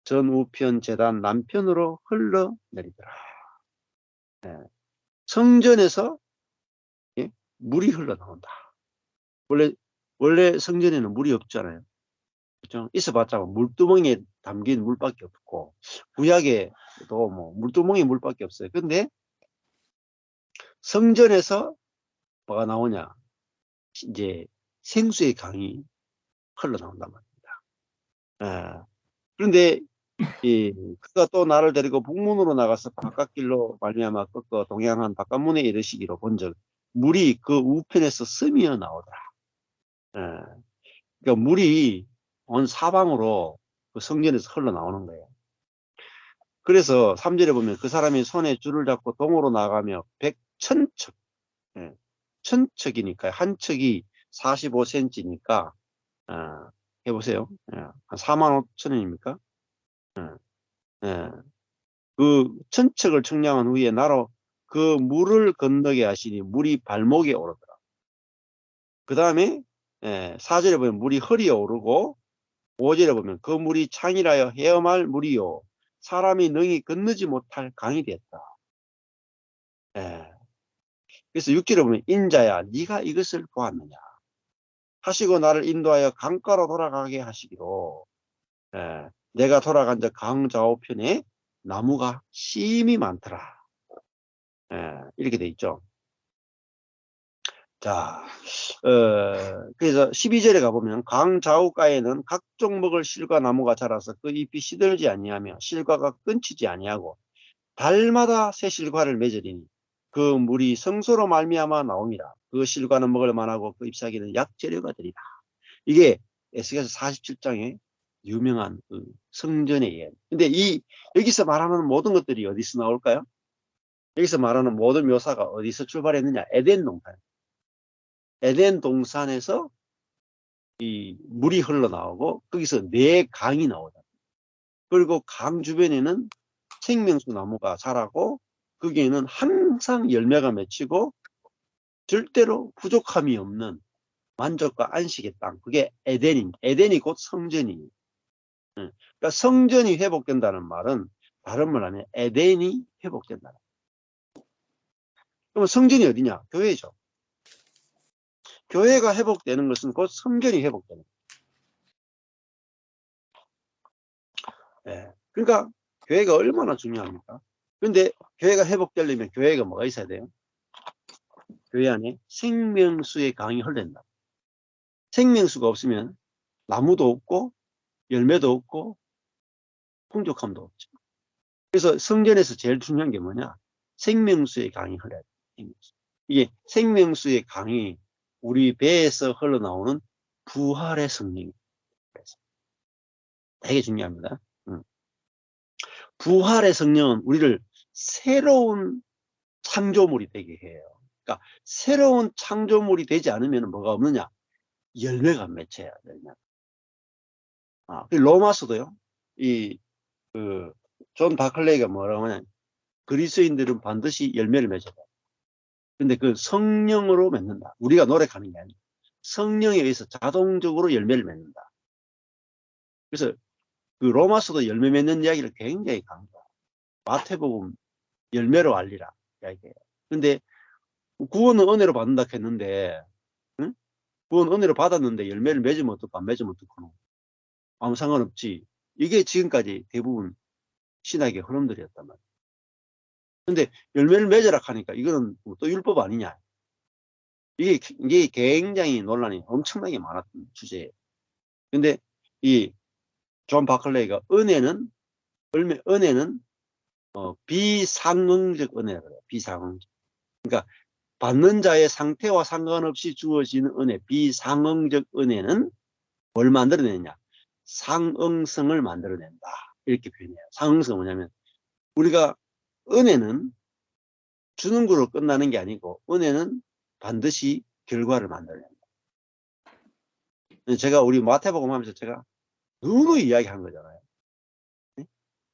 전 우편 제단 남편으로 흘러내리더라. 예. 성전에서 물이 흘러나온다. 원래 성전에는 물이 없잖아요. 그렇죠? 있어봤자 물두멍에 담긴 물밖에 없고 구약에도 뭐 물두멍에 물밖에 없어요. 근데 성전에서 뭐가 나오냐? 이제 생수의 강이 흘러나온단 말입니다. 그런데 그가 또 나를 데리고 북문으로 나가서 바깥길로 말미암아 꺾어 동양한 바깥문에 이르시기로 본즉 물이 그 우편에서 스미어 나오더라. 그러니까 물이 온 사방으로 그 성전에서 흘러나오는 거예요. 그래서 3절에 보면 그 사람이 손에 줄을 잡고 동으로 나가며 100천척, 천척이니까 한 척이 45cm니까 해보세요. 한 45,000원입니까? 그 천척을 측량한 후에 나로 그 물을 건너게 하시니 물이 발목에 오르더라. 그 다음에 4절에 보면 물이 허리에 오르고 5절에 보면 그 물이 창이라여 헤엄할 물이요 사람이 능히 건너지 못할 강이 되었다. 그래서 6절에 보면 인자야 네가 이것을 보았느냐 하시고 나를 인도하여 강가로 돌아가게 하시기로 내가 돌아간 저 강 좌우편에 나무가 심이 많더라. 이렇게 돼 있죠. 자, 그래서 12절에 가보면 강 좌우가에는 각종 먹을 실과 나무가 자라서 그 잎이 시들지 아니하며 실과가 끊치지 아니하고 달마다 새 실과를 맺으리니 그 물이 성소로 말미암아 나옵니다. 그 실과는 먹을 만하고 그 잎사귀는 약재료가 되리라. 이게 에스겔서 47장의 유명한 그 성전의 예언. 근데 여기서 말하는 모든 것들이 어디서 나올까요? 여기서 말하는 모든 묘사가 어디서 출발했느냐? 에덴 동산. 에덴 동산에서 이 물이 흘러나오고 거기서 4강이 나오다. 그리고 강 주변에는 생명수 나무가 자라고 거기에는 항상 열매가 맺히고 절대로 부족함이 없는 만족과 안식의 땅. 그게 에덴입니다. 에덴이 곧 성전이에요. 그러니까 성전이 회복된다는 말은 다른 말 아니에요. 에덴이 회복된다. 그럼 성전이 어디냐? 교회죠. 교회가 회복되는 것은 곧 성전이 회복되는 거예요. 그러니까 교회가 얼마나 중요합니까? 그런데 교회가 회복되려면 교회가 뭐가 있어야 돼요? 교회 안에 생명수의 강이 흘러낸다. 생명수가 없으면 나무도 없고 열매도 없고 풍족함도 없죠. 그래서 성전에서 제일 중요한 게 뭐냐? 생명수의 강이 흘러야 돼요. 이게 생명수의 강이 우리 배에서 흘러나오는 부활의 성령입니다. 되게 중요합니다. 부활의 성령은 우리를 새로운 창조물이 되게 해요. 그러니까 새로운 창조물이 되지 않으면 뭐가 없느냐? 열매가 맺혀야 되냐. 로마서도요. 존 바클레이가 뭐라고 하냐? 그리스도인들은 반드시 열매를 맺어야 돼. 근데 그 성령으로 맺는다. 우리가 노력하는 게 아니고 성령에 의해서 자동적으로 열매를 맺는다. 그래서 그 로마서도 열매 맺는 이야기를 굉장히 강조해요. 마태복음 열매로 알리라 이야기해요. 근데 구원은 은혜로 받는다 했는데, 응? 구원 은혜로 받았는데 열매를 맺으면 어떡하, 안 맺으면 어떡하노? 아무 상관없지. 이게 지금까지 대부분 신학의 흐름들이었단 말이에요. 근데 열매를 맺으라 하니까 이거는 또 율법 아니냐. 이게 굉장히 논란이 엄청나게 많았던 주제예요. 근데 이 존 바클레이가 은혜는 비상응적 은혜라고 그래요. 비상응적. 그러니까 받는 자의 상태와 상관없이 주어지는 은혜, 비상응적 은혜는 뭘 만들어내냐? 상응성을 만들어낸다. 이렇게 표현해요. 상응성은 뭐냐면 우리가 은혜는 주는 거로 끝나는 게 아니고 은혜는 반드시 결과를 만들어낸다. 제가 우리 마태복음 하면서 제가 누누이 이야기한 거잖아요.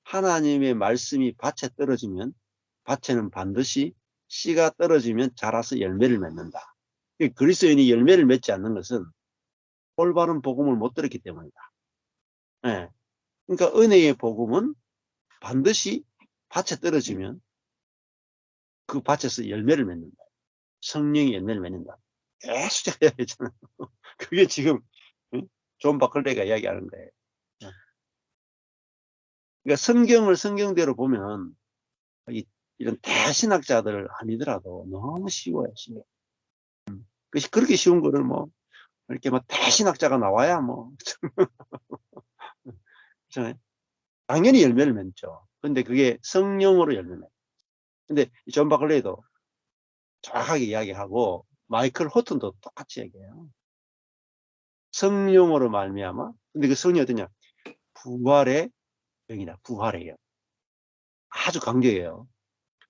하나님의 말씀이 밭에 떨어지면 밭에는 반드시 씨가 떨어지면 자라서 열매를 맺는다. 그리스도인이 열매를 맺지 않는 것은 올바른 복음을 못 들었기 때문이다. 네. 그러니까 은혜의 복음은 반드시 밭에 떨어지면 그 밭에서 열매를 맺는다. 성령이 열매를 맺는다. 계속 제가 이야기했잖아요. 그게 지금 존 바클레이가 이야기하는 거예요. 그러니까 성경을 성경대로 보면 이런 대신학자들 아니더라도 너무 쉬워요. 쉬워. 그렇게 쉬운 거를 뭐 이렇게 막 대신학자가 나와야 뭐 당연히 열매를 맺죠. 근데 그게 성령으로 열매를 맺죠. 근데 존 바클레이도 정확하게 이야기하고 마이클 호튼도 똑같이 얘기해요. 성령으로 말미암아. 근데 그 성령이 어떠냐? 부활의 영이다. 부활의 영. 아주 강조해요.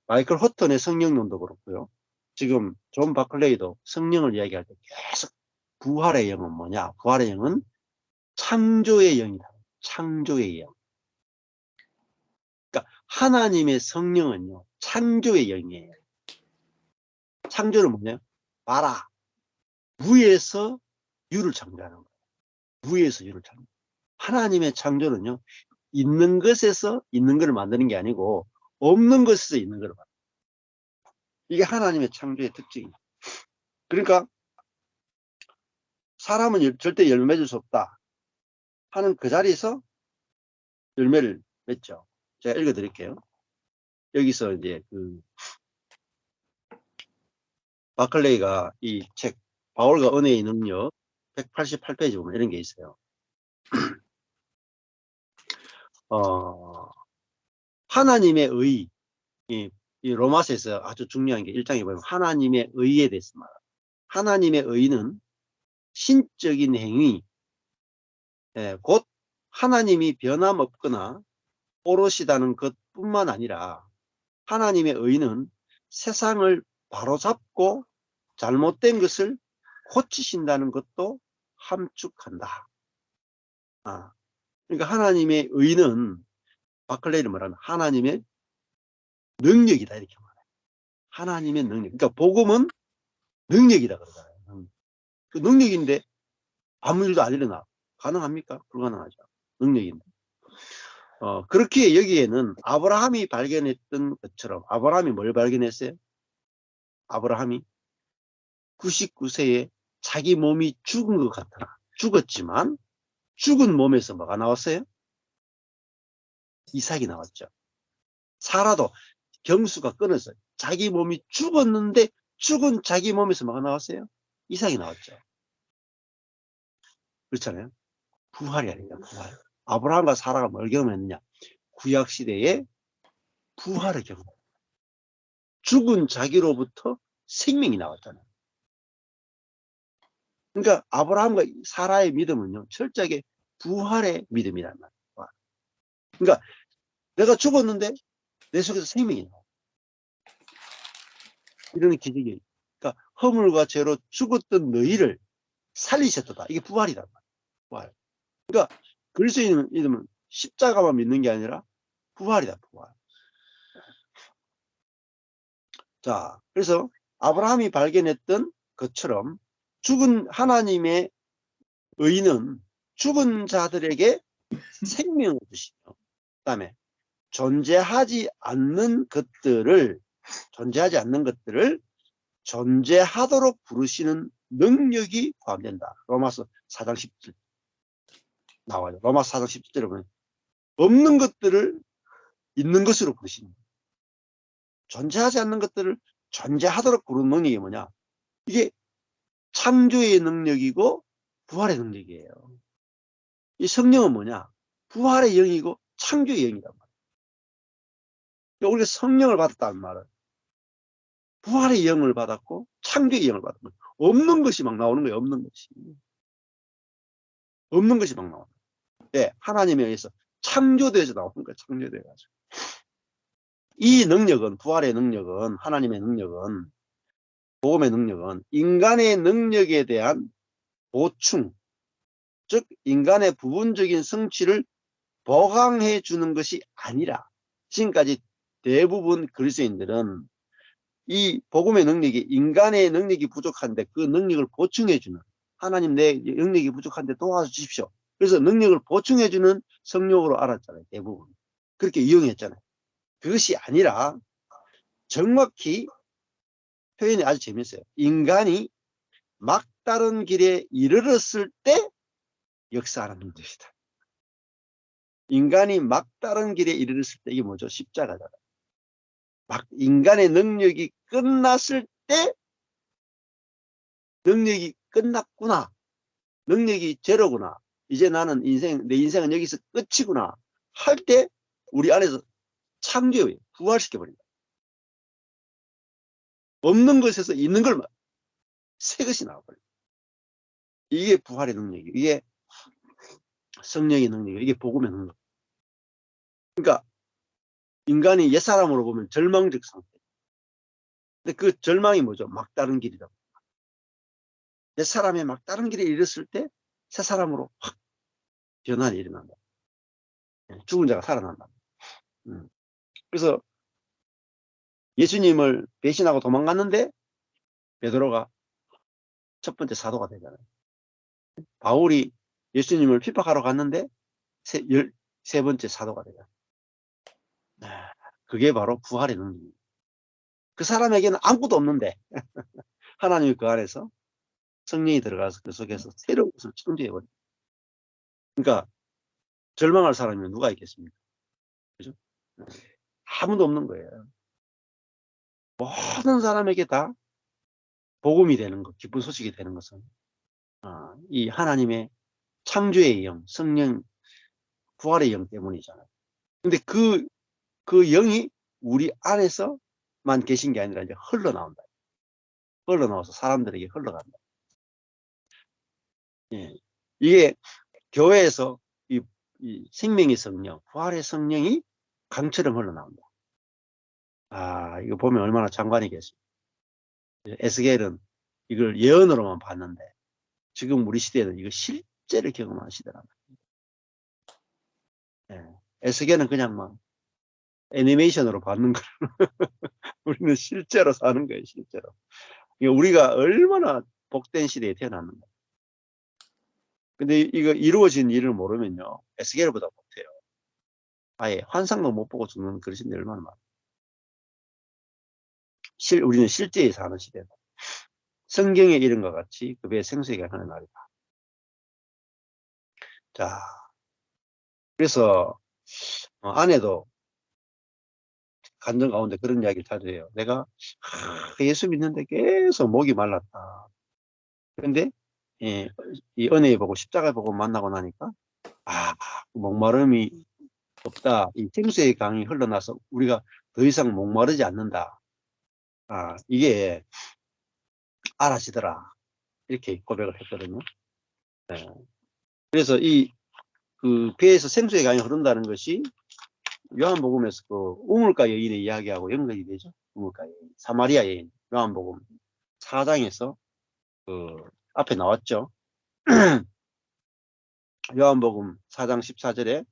마이클 호튼의 성령론도 그렇고요. 지금 존 바클레이도 성령을 이야기할 때 계속 부활의 영은 뭐냐? 부활의 영은 창조의 영이다. 창조의 영. 그러니까 하나님의 성령은요. 창조의 영이에요. 창조는 뭐냐? 봐라. 무에서 유를 창조하는 거예요. 무에서 유를 창조. 하나님의 창조는요. 있는 것에서 있는 것을 만드는 게 아니고 없는 것에서 있는 것을 만드는 거예요. 이게 하나님의 창조의 특징이에요. 그러니까 사람은 절대 열매 맺을 수 없다 하는 그 자리에서 열매를 맺죠. 제가 읽어 드릴게요. 여기서 이제 바클레이가 이 책 바울과 은혜의 능력 188페이지 보면 이런 게 있어요. 하나님의 의, 이 로마서에서 아주 중요한 게 1장에 보면 하나님의 의에 대해서 말합니다. 하나님의 의는 신적인 행위, 곧 하나님이 변함없거나 오롯이다는 것뿐만 아니라 하나님의 의는 세상을 바로잡고 잘못된 것을 고치신다는 것도 함축한다. 그러니까 하나님의 의는 바클레이를 말하면 하나님의 능력이다 이렇게 말해요. 하나님의 능력. 그러니까 복음은 능력이다 그러잖아요. 그 능력인데 아무 일도 안 일어나. 가능합니까? 불가능하죠. 능력인데. 그렇게 여기에는 아브라함이 발견했던 것처럼 아브라함이 뭘 발견했어요? 아브라함이 99세에 자기 몸이 죽은 것 같아. 죽었지만 죽은 몸에서 뭐가 나왔어요? 이삭이 나왔죠. 사라도 경수가 끊어서 자기 몸이 죽었는데 죽은 자기 몸에서 뭐가 나왔어요? 이삭이 나왔죠. 그렇잖아요. 부활이 아니라 부활. 아브라함과 사라가 뭘 경험했느냐? 구약시대에 부활을 경험했어요. 죽은 자기로부터 생명이 나왔잖아요. 그러니까 아브라함과 사라의 믿음은요, 철저하게 부활의 믿음이란 말이에요. 그러니까 내가 죽었는데 내 속에서 생명이 나와. 이런 기적이. 그러니까 허물과 죄로 죽었던 너희를 살리셨다. 이게 부활이란 말이에요. 부활. 그러니까 그리스도인 믿음은 십자가만 믿는 게 아니라 부활이다. 부활. 자, 그래서 아브라함이 발견했던 것처럼 죽은 하나님의 의는 죽은 자들에게 생명을 주시며, 그 다음에 존재하지 않는 것들을 존재하도록 부르시는 능력이 포함된다. 로마서 4장 10절 나와요. 로마서 4장 10절에 보면 없는 것들을 있는 것으로 부르시는 거예요. 존재하지 않는 것들을 존재하도록 부르는 능력이 뭐냐? 이게 창조의 능력이고 부활의 능력이에요. 이 성령은 뭐냐? 부활의 영이고 창조의 영이란 말이에요. 우리가 성령을 받았다는 말은 부활의 영을 받았고 창조의 영을 받은 거예요. 없는 것이 막 나오는 거예요. 없는 것이. 없는 것이 막 나오는 거예요. 네, 하나님에 의해서 창조되어서 나오는 거예요. 창조되어가지고. 이 능력은, 부활의 능력은, 하나님의 능력은, 복음의 능력은 인간의 능력에 대한 보충, 즉 인간의 부분적인 성취를 보강해 주는 것이 아니라, 지금까지 대부분 그리스도인들은 이 복음의 능력이 인간의 능력이 부족한데 그 능력을 보충해 주는, 하나님 내 능력이 부족한데 도와주십시오. 그래서 능력을 보충해 주는 성령으로 알았잖아요. 대부분 그렇게 이용했잖아요. 그것이 아니라 정확히 표현이 아주 재밌어요. 인간이 막다른 길에 이르렀을 때 역사하는 것이다. 인간이 막다른 길에 이르렀을 때, 이게 뭐죠? 십자가잖아요. 인간의 능력이 끝났을 때 능력이 끝났구나. 능력이 제로구나. 이제 나는 내 인생은 여기서 끝이구나. 할 때 우리 안에서 창조해요. 부활시켜버린다. 없는 것에서 있는 걸 새 것이 나와버려요. 이게 부활의 능력이에요. 이게 성령의 능력이에요. 이게 복음의 능력. 그러니까 인간이 옛사람으로 보면 절망적 상태. 근데 그 절망이 뭐죠? 막다른 길이라고. 옛사람이 막다른 길에 이르렀을 때 새 사람으로 확 변환이 일어난다. 죽은 자가 살아난다. 그래서 예수님을 배신하고 도망갔는데 베드로가 첫 번째 사도가 되잖아요. 바울이 예수님을 핍박하러 갔는데 세 번째 사도가 되잖아요. 그게 바로 부활의 능력입니다. 그 사람에게는 아무것도 없는데 하나님이 그 안에서 성령이 들어가서 그 속에서 새로운 것을 창조해버려요. 그러니까 절망할 사람이 누가 있겠습니까? 그죠? 아무도 없는 거예요. 모든 사람에게 다 복음이 되는 것, 기쁜 소식이 되는 것은 이 하나님의 창조의 영, 성령, 부활의 영 때문이잖아요. 근데 그 영이 우리 안에서만 계신 게 아니라 이제 흘러나온다. 흘러나와서 사람들에게 흘러간다. 예. 이게 교회에서 이 생명의 성령, 부활의 성령이 강처럼 흘러나온다. 이거 보면 얼마나 장관이겠어요. 에스겔은 이걸 예언으로만 봤는데 지금 우리 시대에는 이거 실제를 경험하는 시대란 말이에요. 예. 에스겔은 그냥 막 애니메이션으로 받는 거예요. 우리는 실제로 사는 거예요. 실제로. 우리가 얼마나 복된 시대에 태어났는가. 근데 이거 이루어진 일을 모르면요, 에스겔보다 못해요. 아예 환상도 못 보고 죽는 그러신데 얼마나 많아요. 우리는 실제에 사는 시대다. 성경의 이름과 같이 그 배에 생수가 하는 날이다. 자, 그래서 아내도 간증 가운데 그런 이야기를 자주 해요. 내가 예수 믿는데 계속 목이 말랐다. 그런데 이 은혜 보고 십자가 보고 만나고 나니까 목마름이 없다. 이 생수의 강이 흘러나서 우리가 더 이상 목마르지 않는다. 이게 알아지더라. 이렇게 고백을 했거든요. 네. 그래서 그 배에서 생수의 강이 흐른다는 것이 요한복음에서 그 우물가 여인의 이야기하고 연결이 되죠. 우물가 여인, 사마리아 여인, 요한복음 4장에서 그 앞에 나왔죠. 요한복음 4장 14절에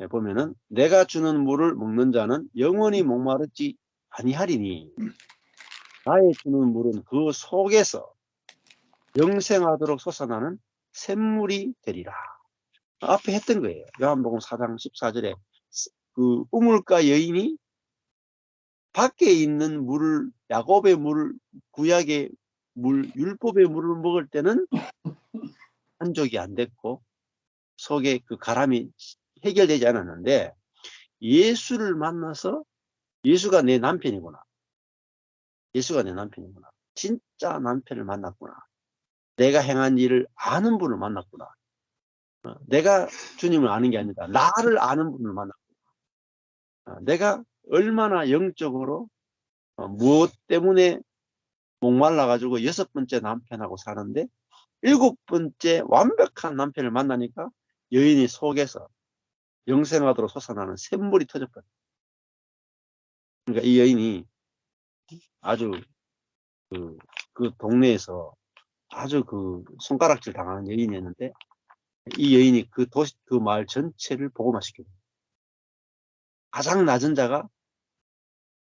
보면은 내가 주는 물을 먹는 자는 영원히 목마르지 아니하리니 나의 주는 물은 그 속에서 영생하도록 솟아나는 샘물이 되리라. 앞에 했던 거예요. 요한복음 4장 14절에 그 우물가 여인이 밖에 있는 물을, 야곱의 물, 구약의 물, 율법의 물을 먹을 때는 한족이 안 됐고 속에 그 가람이 해결되지 않았는데 예수를 만나서 예수가 내 남편이구나. 예수가 내 남편이구나. 진짜 남편을 만났구나. 내가 행한 일을 아는 분을 만났구나. 내가 주님을 아는 게 아니라 나를 아는 분을 만났구나. 내가 얼마나 영적으로 무엇 때문에 목말라가지고 6번째 남편하고 사는데 7번째 완벽한 남편을 만나니까 여인이 속에서 영생하도록 솟아나는 샘물이 터졌거든요. 그러니까 이 여인이 아주 그 동네에서 아주 그 손가락질 당하는 여인이었는데 이 여인이 그 도시, 그 마을 전체를 복음화시켜요. 가장 낮은 자가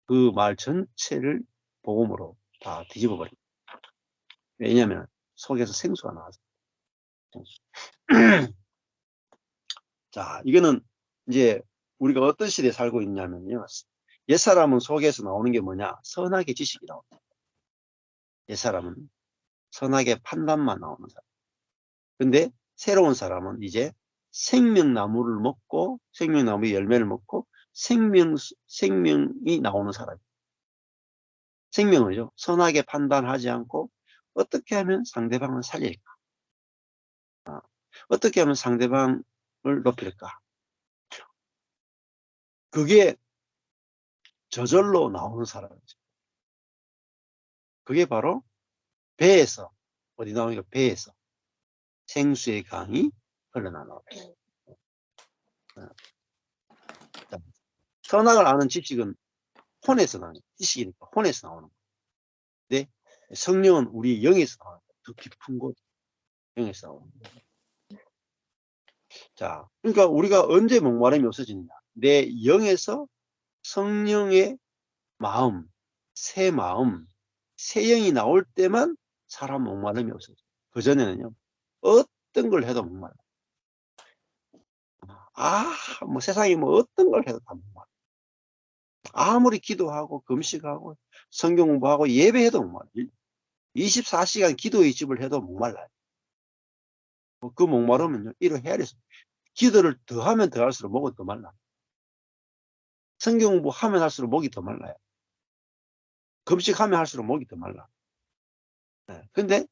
그 마을 전체를 복음으로 다 뒤집어 버립니다. 왜냐하면 속에서 생수가 나와서. 자, 이거는 이제 우리가 어떤 시대에 살고 있냐면요. 옛사람은 속에서 나오는 게 뭐냐? 선악의 지식이 나옵니다. 옛사람은 선악의 판단만 나오는 사람. 근데 새로운 사람은 이제 생명나무를 먹고 생명나무의 열매를 먹고 생명이 나오는 사람. 생명을요. 선악의 판단하지 않고 어떻게 하면 상대방을 살릴까? 어떻게 하면 상대방을 높일까? 그게 저절로 나오는 사람이죠. 그게 바로 배에서 어디 나오니까 배에서 생수의 강이 흘러나와요. 선악을 아는 지식은 혼에서 나오는 지식이니까 혼에서 나오는 거예요. 근데 성령은 우리 영에서 나와요. 더 깊은 곳 영에서 나오는 거예요. 자, 그러니까 우리가 언제 목마름이 없어지느냐? 내 영에서 성령의 마음, 새 영이 나올 때만 사람 목마름이 없어져요. 그 전에는요, 어떤 걸 해도 목말라. 뭐 세상에 뭐 어떤 걸 해도 다 목말라. 아무리 기도하고 금식하고 성경 공부하고 예배해도 목말라. 24시간 기도의 집을 해도 목말라요. 그 목마름은요, 이로 헤아려서 기도를 더 하면 더 할수록 목은 더 말라. 성경 공부하면 할수록 목이 더 말라요. 금식하면 할수록 목이 더 말라. 근데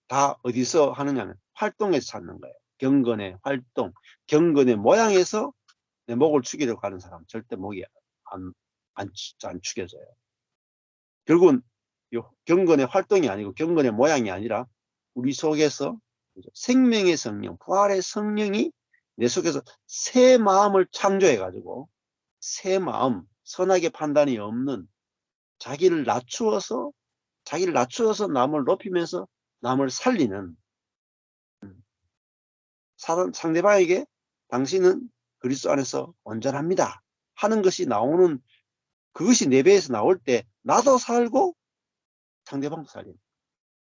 다 어디서 하느냐면 활동에서 찾는 거예요. 경건의 활동, 경건의 모양에서 내 목을 축이려고 하는 사람 절대 목이 안 축여져요. 결국은 경건의 활동이 아니고 경건의 모양이 아니라 우리 속에서 생명의 성령, 부활의 성령이 내 속에서 새 마음을 창조해 가지고 새 마음, 선악의 판단이 없는 자기를 낮추어서 남을 높이면서 남을 살리는 상대방에게 당신은 그리스도 안에서 온전합니다 하는 것이 나오는, 그것이 내 배에서 나올 때 나도 살고 상대방도 살리는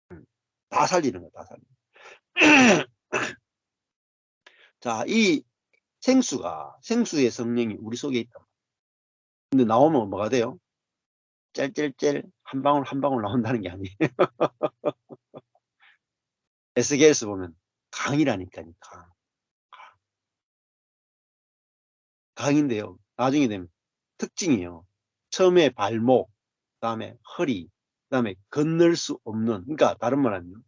거예요. 다 살리는 거예요. 다 살리는 거예요. 자, 이 생수의 성령이 우리 속에 있다. 근데 나오면 뭐가 돼요? 짤짤짤 한 방울 한 방울 나온다는 게 아니에요. 에스겔에서 보면 강이라니까요. 강인데요. 나중에 되면 특징이에요. 처음에 발목, 그다음에 허리, 그다음에 건널 수 없는, 그러니까 다른 말 하면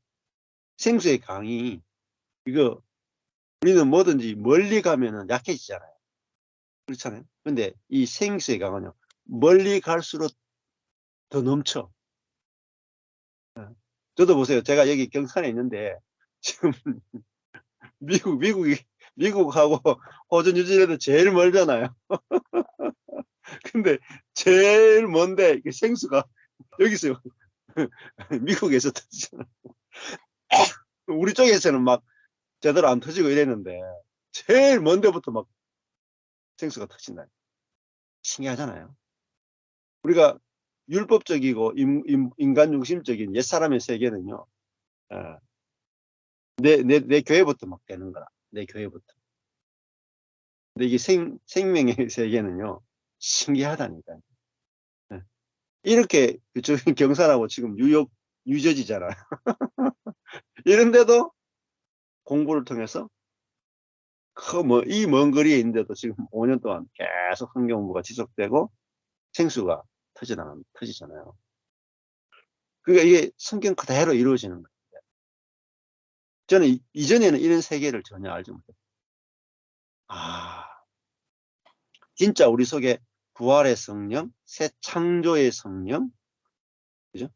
생수의 강이, 이거 우리는 뭐든지 멀리 가면은 약해지잖아요. 그렇잖아요. 근데 이 생수의 강은요, 멀리 갈수록 더 넘쳐. 저도 보세요. 제가 여기 경산에 있는데 지금 미국하고 호주, 뉴질랜드 제일 멀잖아요. 근데 제일 먼데 생수가 여기서 미국에서 터지잖아요. 우리 쪽에서는 막 제대로 안 터지고 이랬는데 제일 먼 데부터 막 생수가 터진다. 신기하잖아요. 우리가 율법적이고 인간 중심적인 옛사람의 세계는요, 내 교회부터 막 되는 거라. 내 교회부터. 근데 이게 생명의 세계는요, 신기하다니까요. 이렇게 그쪽 경산하고 지금 뉴욕, 뉴저지잖아요. 이런데도 공부를 통해서 이 먼 거리에 있는데도 지금 5년 동안 계속 성경 공부가 지속되고 생수가 터지잖아요. 그러니까 이게 성경 그대로 이루어지는 거예요. 저는 이전에는 이런 세계를 전혀 알지 못했어요. 진짜 우리 속에 부활의 성령, 새 창조의 성령, 그죠?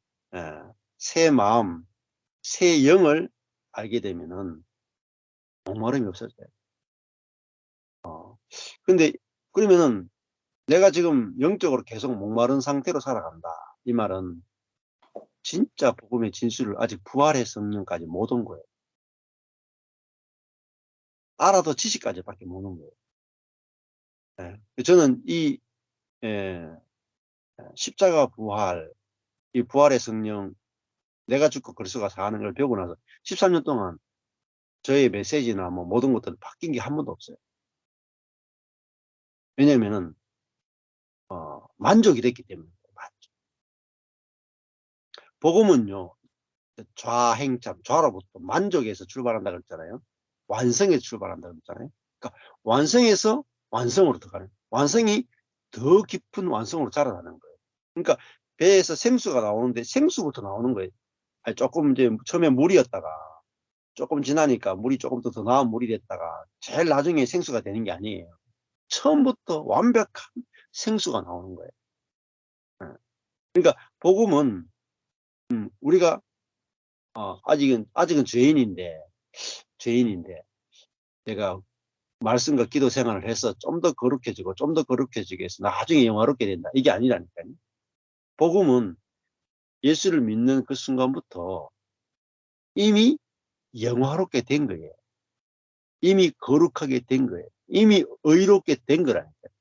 새 마음, 새 영을 알게 되면은 목마름이 없어져요. 근데 그러면은 내가 지금 영적으로 계속 목마른 상태로 살아간다. 이 말은 진짜 복음의 진수를 아직 부활의 성령까지 못 온 거예요. 알아도 지식까지밖에 못 온 거예요. 저는 이 십자가 부활, 이 부활의 성령, 내가 죽고 그리스도가 사는 걸 배우고 나서 13년 동안 저의 메시지나 뭐 모든 것들은 바뀐 게 한 번도 없어요. 왜냐면은 만족이 됐기 때문에. 복음은요, 좌행참, 좌로부터 만족에서 출발한다 그랬잖아요. 완성에서 출발한다 그랬잖아요. 그러니까 완성에서 완성으로 들어가는, 완성이 더 깊은 완성으로 자라나는 거예요. 그러니까 배에서 생수가 나오는데 생수부터 나오는 거예요. 조금 이제 처음에 물이었다가 조금 지나니까 물이 조금 더 나은 물이 됐다가 제일 나중에 생수가 되는 게 아니에요. 처음부터 완벽한 생수가 나오는 거예요. 그러니까 복음은 우리가 아직은 죄인인데 내가 말씀과 기도 생활을 해서 좀 더 거룩해지고 좀 더 거룩해지게 해서 나중에 영화롭게 된다. 이게 아니라니까요. 복음은 예수를 믿는 그 순간부터 이미 영화롭게 된 거예요. 이미 거룩하게 된 거예요. 이미 의롭게 된 거라니까요.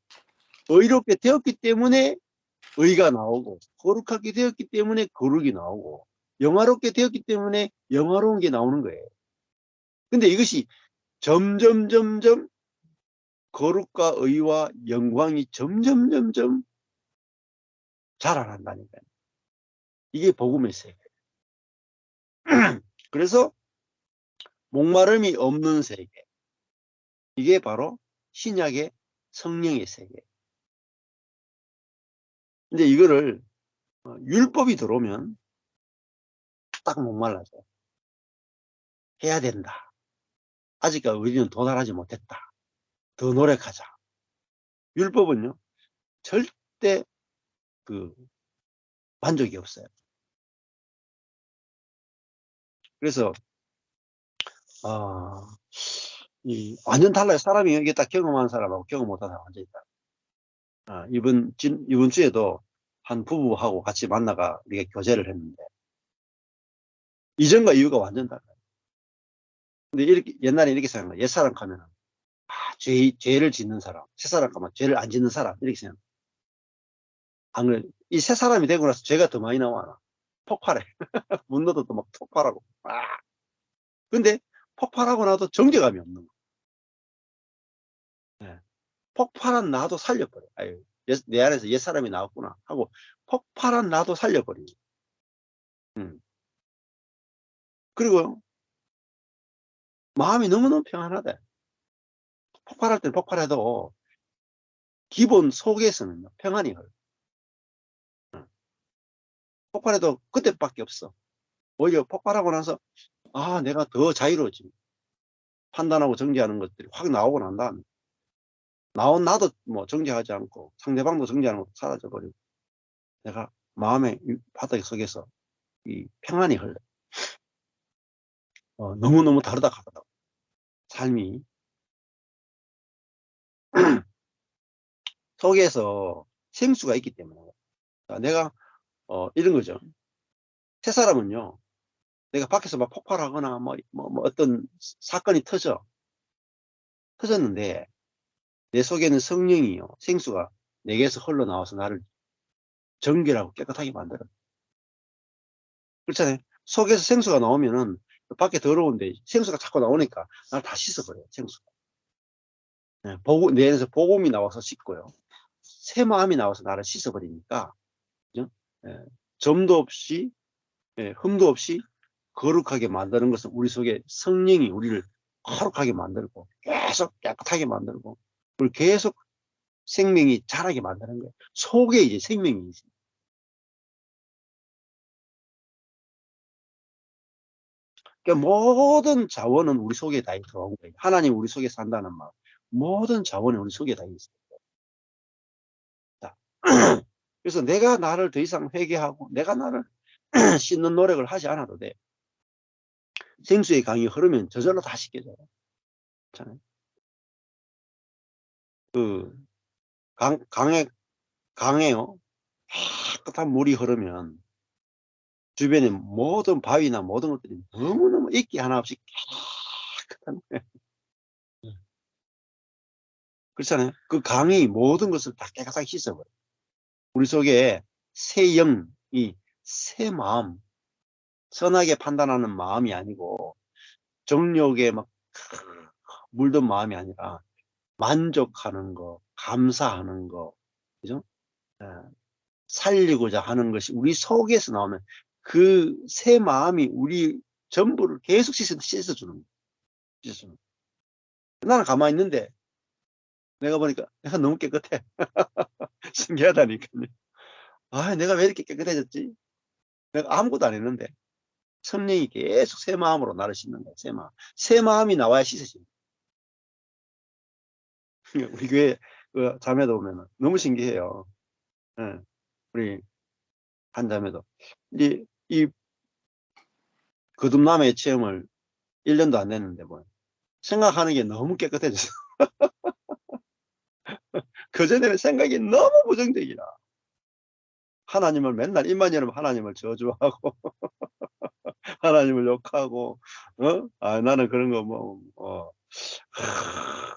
의롭게 되었기 때문에 의가 나오고, 거룩하게 되었기 때문에 거룩이 나오고, 영화롭게 되었기 때문에 영화로운 게 나오는 거예요. 근데 이것이 점점 거룩과 의와 영광이 점점 자라난다니까요. 이게 복음의 세계. 그래서 목마름이 없는 세계. 이게 바로 신약의 성령의 세계. 근데 이거를 율법이 들어오면 딱 목말라져요. 해야 된다. 아직까지 우리는 도달하지 못했다. 더 노력하자. 율법은요, 절대 만족이 없어요. 그래서 완전 달라요. 사람이 이게 딱 경험한 사람하고 경험 못한 사람 완전히 달라요. 이번 주에도 한 부부하고 같이 만나가 우리가 교제를 했는데 이전과 이후가 완전 달라요. 근데 옛날에 이렇게 생각해요. 옛사람 가면은 죄를 짓는 사람, 새사람 가면 죄를 안 짓는 사람 이렇게 생각해요. 안 그래. 이 새 사람이 되고 나서 죄가 더 많이 나와. 폭발해. 문도도 막 폭발하고. 근데 폭발하고 나도 정죄감이 없는 거. 네. 폭발한 나도 살려버려. 내 안에서 옛사람이 나왔구나 하고 폭발한 나도 살려버리고. 그리고 마음이 너무너무 평안하다. 폭발할 때는 폭발해도 기본 속에서는 평안이 흘러. 폭발해도 그때밖에 없어. 오히려 폭발하고 나서 내가 더 자유로워지. 판단하고 정죄하는 것들이 확 나오고 난 다음에 나온 나도 뭐 정죄하지 않고 상대방도 정죄하는 것도 사라져버리고 내가 마음의 바닥 속에서 이 평안이 흘러. 너무너무 다르다 하더라고. 삶이 속에서 생수가 있기 때문에. 내가 이런 거죠. 새 사람은요, 내가 밖에서 막 폭발하거나 뭐 어떤 사건이 터졌는데 내 속에는 성령이요, 생수가 내게서 흘러나와서 나를 정결하고 깨끗하게 만들어. 그렇잖아요. 속에서 생수가 나오면은 밖에 더러운데 생수가 자꾸 나오니까 나를 다 씻어버려요. 생수가. 내 안에서 복음이 나와서 씻고요, 새 마음이 나와서 나를 씻어버리니까, 그죠? 점도 없이, 흠도 없이 거룩하게 만드는 것은 우리 속에 성령이 우리를 거룩하게 만들고 계속 깨끗하게 만들고 그리고 계속 생명이 자라게 만드는 거예요. 속에 이제 생명이 있어요. 그러니까 모든 자원은 우리 속에 다 들어온 거예요. 하나님 우리 속에 산다는 말. 모든 자원이 우리 속에 다 있어요. 자, 그래서 내가 나를 더 이상 회개하고 내가 나를 씻는 노력을 하지 않아도 돼. 생수의 강이 흐르면 저절로 다 씻겨져요. 그렇잖아요. 강에요. 깨끗한 물이 흐르면 주변에 모든 바위나 모든 것들이 너무너무 이끼 하나 없이 깨끗한 거예요. 그렇잖아요. 그 강이 모든 것을 다 깨끗하게 씻어버려요. 우리 속에 새 영이 새 마음, 선하게 판단하는 마음이 아니고 정욕에 막 물든 마음이 아니라 만족하는 거, 감사하는 거, 그죠? 살리고자 하는 것이 우리 속에서 나오면 그 새 마음이 우리 전부를 계속 씻어주는 거예요. 씻어주는 거예요. 나는 가만히 있는데 내가 보니까 내가 너무 깨끗해. 신기하다니까요. 아, 내가 왜 이렇게 깨끗해졌지? 내가 아무것도 안 했는데 성령이 계속 새 마음으로 나를 씻는 거예요. 새 마음. 새 마음이 나와야 씻어지는 거예요. 우리 교회 그 자매도 보면 너무 신기해요. 예, 우리 한 자매도 이 거듭남의 체험을 1년도 안 됐는데 뭐 생각하는 게 너무 깨끗해졌어. 그전에는 생각이 너무 부정적이라 하나님을 맨날 입만 열으면 하나님을 저주하고 하나님을 욕하고 나는 그런 거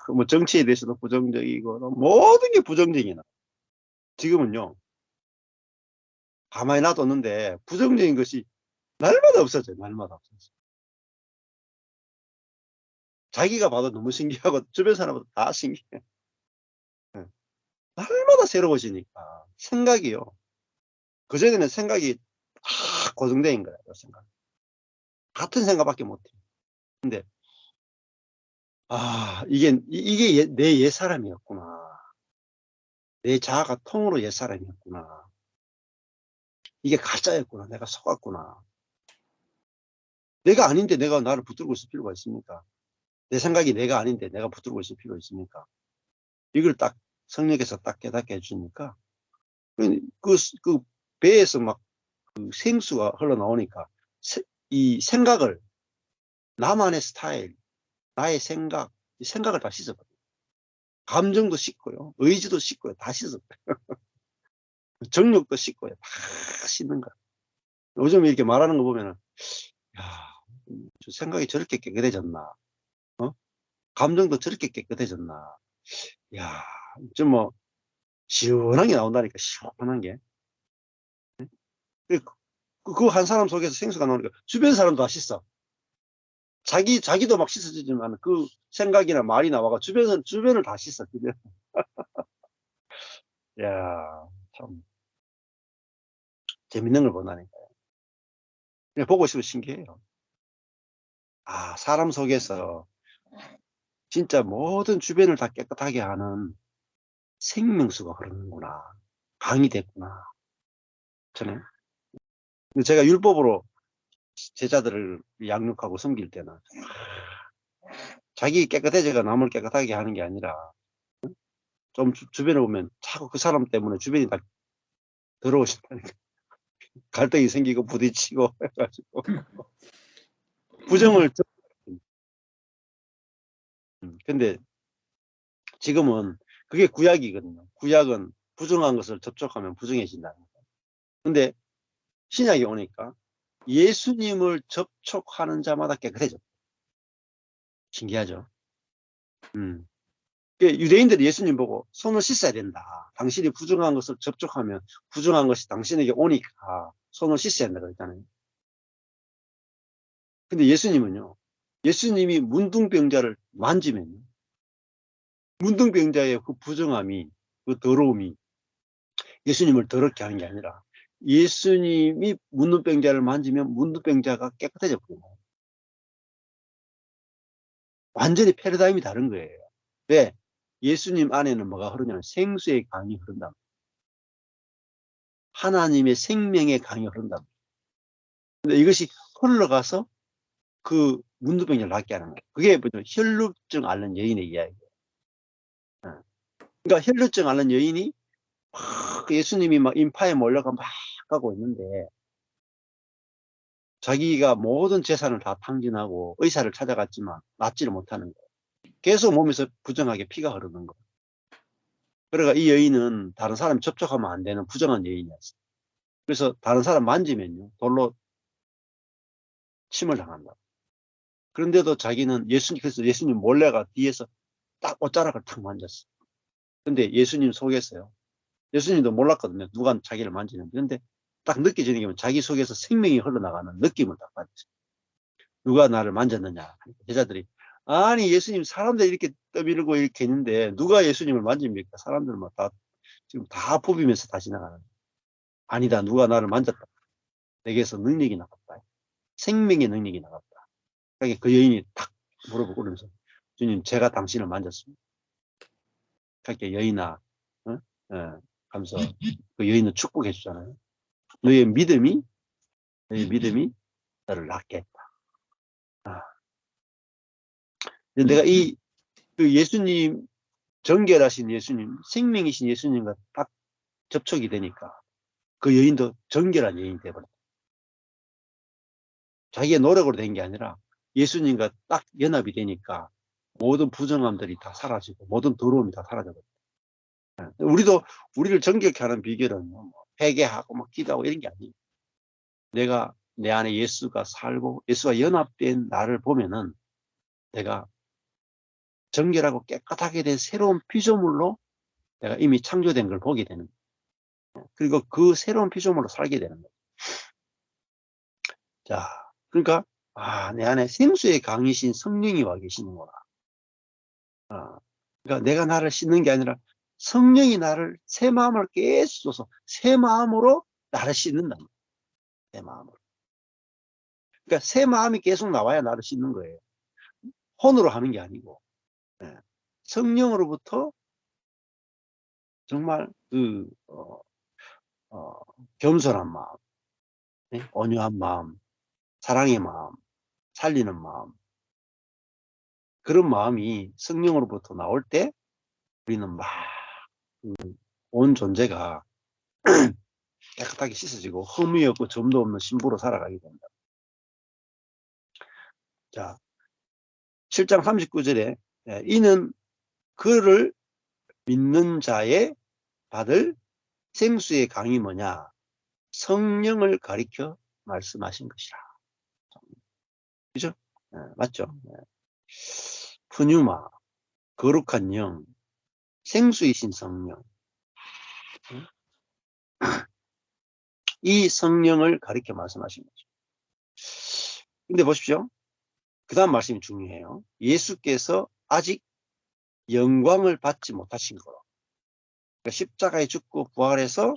뭐 정치에 대해서도 부정적이고 모든 게 부정적이나 지금은요 가만히 놔뒀는데 부정적인 것이 날마다 없어져요. 날마다 없어져. 자기가 봐도 너무 신기하고 주변 사람도 다 신기해. 날마다 새로워지니까 생각이요. 그전에는 생각이 다 고정된 거예요. 생각. 같은 생각밖에 못해. 근데 이게 내 옛사람이었구나. 내 자아가 통으로 옛사람이었구나. 이게 가짜였구나. 내가 속았구나. 내가 아닌데 내가 나를 붙들고 있을 필요가 있습니까? 내 생각이 내가 아닌데 내가 붙들고 있을 필요가 있습니까? 이걸 딱 성령께서 딱 깨닫게 해주니까 그 배에서 막 그 생수가 흘러나오니까 이 생각을 나만의 스타일, 나의 생각, 이 생각을 다 씻어버려요. 감정도 씻고요. 의지도 씻고요. 다 씻어버려요. 정욕도 씻고요. 다 씻는 거예요. 요즘 이렇게 말하는 거 보면은 야, 저 생각이 저렇게 깨끗해졌나? 감정도 저렇게 깨끗해졌나? 야, 좀 뭐 시원한 게 나온다니까. 시원한 게. 그 한 사람 속에서 생수가 나오니까 주변 사람도 다 씻어. 자기도 막 씻어지지만 그 생각이나 말이 나와가 주변을 다 씻어. 주변. 야, 참 재밌는 걸 보다니까요. 그냥 보고 있으면 신기해요. 아, 사람 속에서 진짜 모든 주변을 다 깨끗하게 하는 생명수가 흐르는구나. 강이 됐구나. 저는 제가 율법으로 제자들을 양육하고 섬길 때는 자기 깨끗해져가 남을 깨끗하게 하는 게 아니라 좀 주변에 보면 자꾸 그 사람 때문에 주변이 다 더러워진다니까. 갈등이 생기고 부딪히고 해가지고 부정을 근데 지금은 그게 구약이거든요. 구약은 부정한 것을 접촉하면 부정해진다는 거예요. 근데 신약이 오니까 예수님을 접촉하는 자마다 깨끗해져. 신기하죠? 유대인들이 예수님 보고 손을 씻어야 된다. 당신이 부정한 것을 접촉하면 부정한 것이 당신에게 오니까 손을 씻어야 된다 그랬잖아요. 근데 예수님은요. 예수님이 문둥병자를 만지면요. 문둥병자의 그 부정함이 그 더러움이 예수님을 더럽게 하는 게 아니라 예수님이 문둥병자를 만지면 문둥병자가 깨끗해져 버려요. 완전히 패러다임이 다른 거예요. 왜? 예수님 안에는 뭐가 흐르냐면 생수의 강이 흐른다. 하나님의 생명의 강이 흐른다. 근데 이것이 흘러가서 그 문둥병을 낫게 하는 거예요. 그게 뭐죠? 혈루증 앓는 여인의 이야기예요. 그러니까 혈루증 앓는 여인이 막 예수님이 막 인파에 몰려가 막 가고 있는데 자기가 모든 재산을 다 탕진하고 의사를 찾아갔지만 낫지를 못하는 거예요. 계속 몸에서 부정하게 피가 흐르는 거예요. 그러니까 이 여인은 다른 사람이 접촉하면 안 되는 부정한 여인이었어요. 그래서 다른 사람 만지면요 돌로 침을 당한다. 그런데도 자기는 그래서 예수님 몰래가 뒤에서 딱 옷자락을 탁 만졌어. 근데 예수님 속에서요. 예수님도 몰랐거든요. 누가 자기를 만지는지. 근데 딱 느껴지는 게 자기 속에서 생명이 흘러나가는 느낌을 딱 받았어요. 누가 나를 만졌느냐. 제자들이 아니 예수님 사람들이 이렇게 떠밀고 이렇게 있는데 누가 예수님을 만집니까? 사람들은 다 지금 다 부비면서 다 지나가는. 아니다. 누가 나를 만졌다. 내게서 능력이 나갔다. 생명의 능력이 나갔다. 그러니까 그 여인이 탁 물어보고 그러면서 주님 제가 당신을 만졌습니다. 그렇게 여인아 하면서 그 여인을 축복해 주잖아요. 너의 믿음이 너를 낫게 했다. 내가 그 예수님 정결하신 예수님 생명이신 예수님과 딱 접촉이 되니까 그 여인도 정결한 여인이 되버렸다. 자기의 노력으로 된 게 아니라 예수님과 딱 연합이 되니까 모든 부정함들이 다 사라지고 모든 더러움이 다 사라져버렸다. 우리도 우리를 정결케 하는 비결은 회개하고 막 기도하고 이런 게 아니에요. 내가 내 안에 예수가 살고 예수와 연합된 나를 보면은 내가 정결하고 깨끗하게 된 새로운 피조물로 내가 이미 창조된 걸 보게 되는 거예요. 그리고 그 새로운 피조물로 살게 되는 거예요. 자, 그러니까 내 안에 생수의 강이신 성령이 와 계시는구나. 그러니까 내가 나를 씻는 게 아니라 성령이 나를 새 마음을 계속 줘서 새 마음으로 나를 씻는다. 새 마음으로. 그러니까 새 마음이 계속 나와야 나를 씻는 거예요. 혼으로 하는 게 아니고 성령으로부터 정말 겸손한 마음, 온유한 마음, 사랑의 마음, 살리는 마음 그런 마음이 성령으로부터 나올 때 우리는 막 온 존재가 깨끗하게 씻어지고 흠이 없고 점도 없는 신부로 살아가게 된다. 자, 7장 39절에 이는 그를 믿는 자의 받을 생수의 강이 뭐냐? 성령을 가리켜 말씀하신 것이라. 그죠? 맞죠? 푸뉴마, 거룩한 영, 생수이신 성령. 이 성령을 가리켜 말씀하신 거죠. 근데 보십시오. 그 다음 말씀이 중요해요. 예수께서 아직 영광을 받지 못하신 거로. 그러니까 십자가에 죽고 부활해서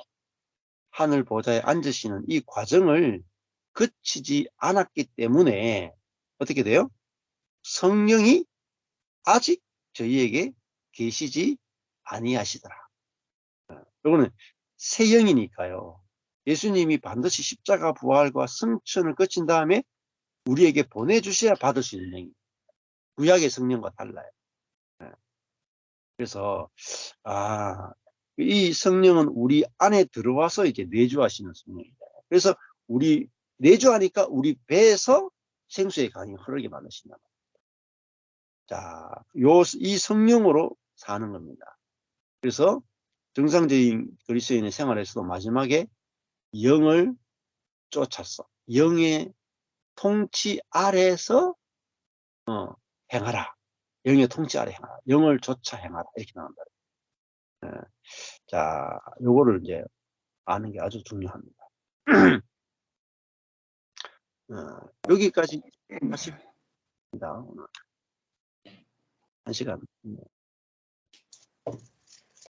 하늘 보좌에 앉으시는 이 과정을 거치지 않았기 때문에 어떻게 돼요? 성령이 아직 저희에게 계시지 아니하시더라. 이거는 새 영이니까요. 예수님이 반드시 십자가 부활과 승천을 거친 다음에 우리에게 보내주셔야 받을 수 있는 영입니다. 구약의 성령과 달라요. 그래서 이 성령은 우리 안에 들어와서 이제 내주하시는 성령이다. 그래서 우리 내주하니까 우리 배에서 생수의 강이 흐르게 만드신다. 자, 이 성령으로 사는 겁니다. 그래서 정상적인 그리스도인의 생활에서도 마지막에 영을 쫓았어. 영의 통치 아래에서 행하라. 영의 통치 아래 행하라. 영을 쫓아 행하라. 이렇게 나온다. 자, 요거를 이제 아는 게 아주 중요합니다. 여기까지 하십니다. 오늘 1시간.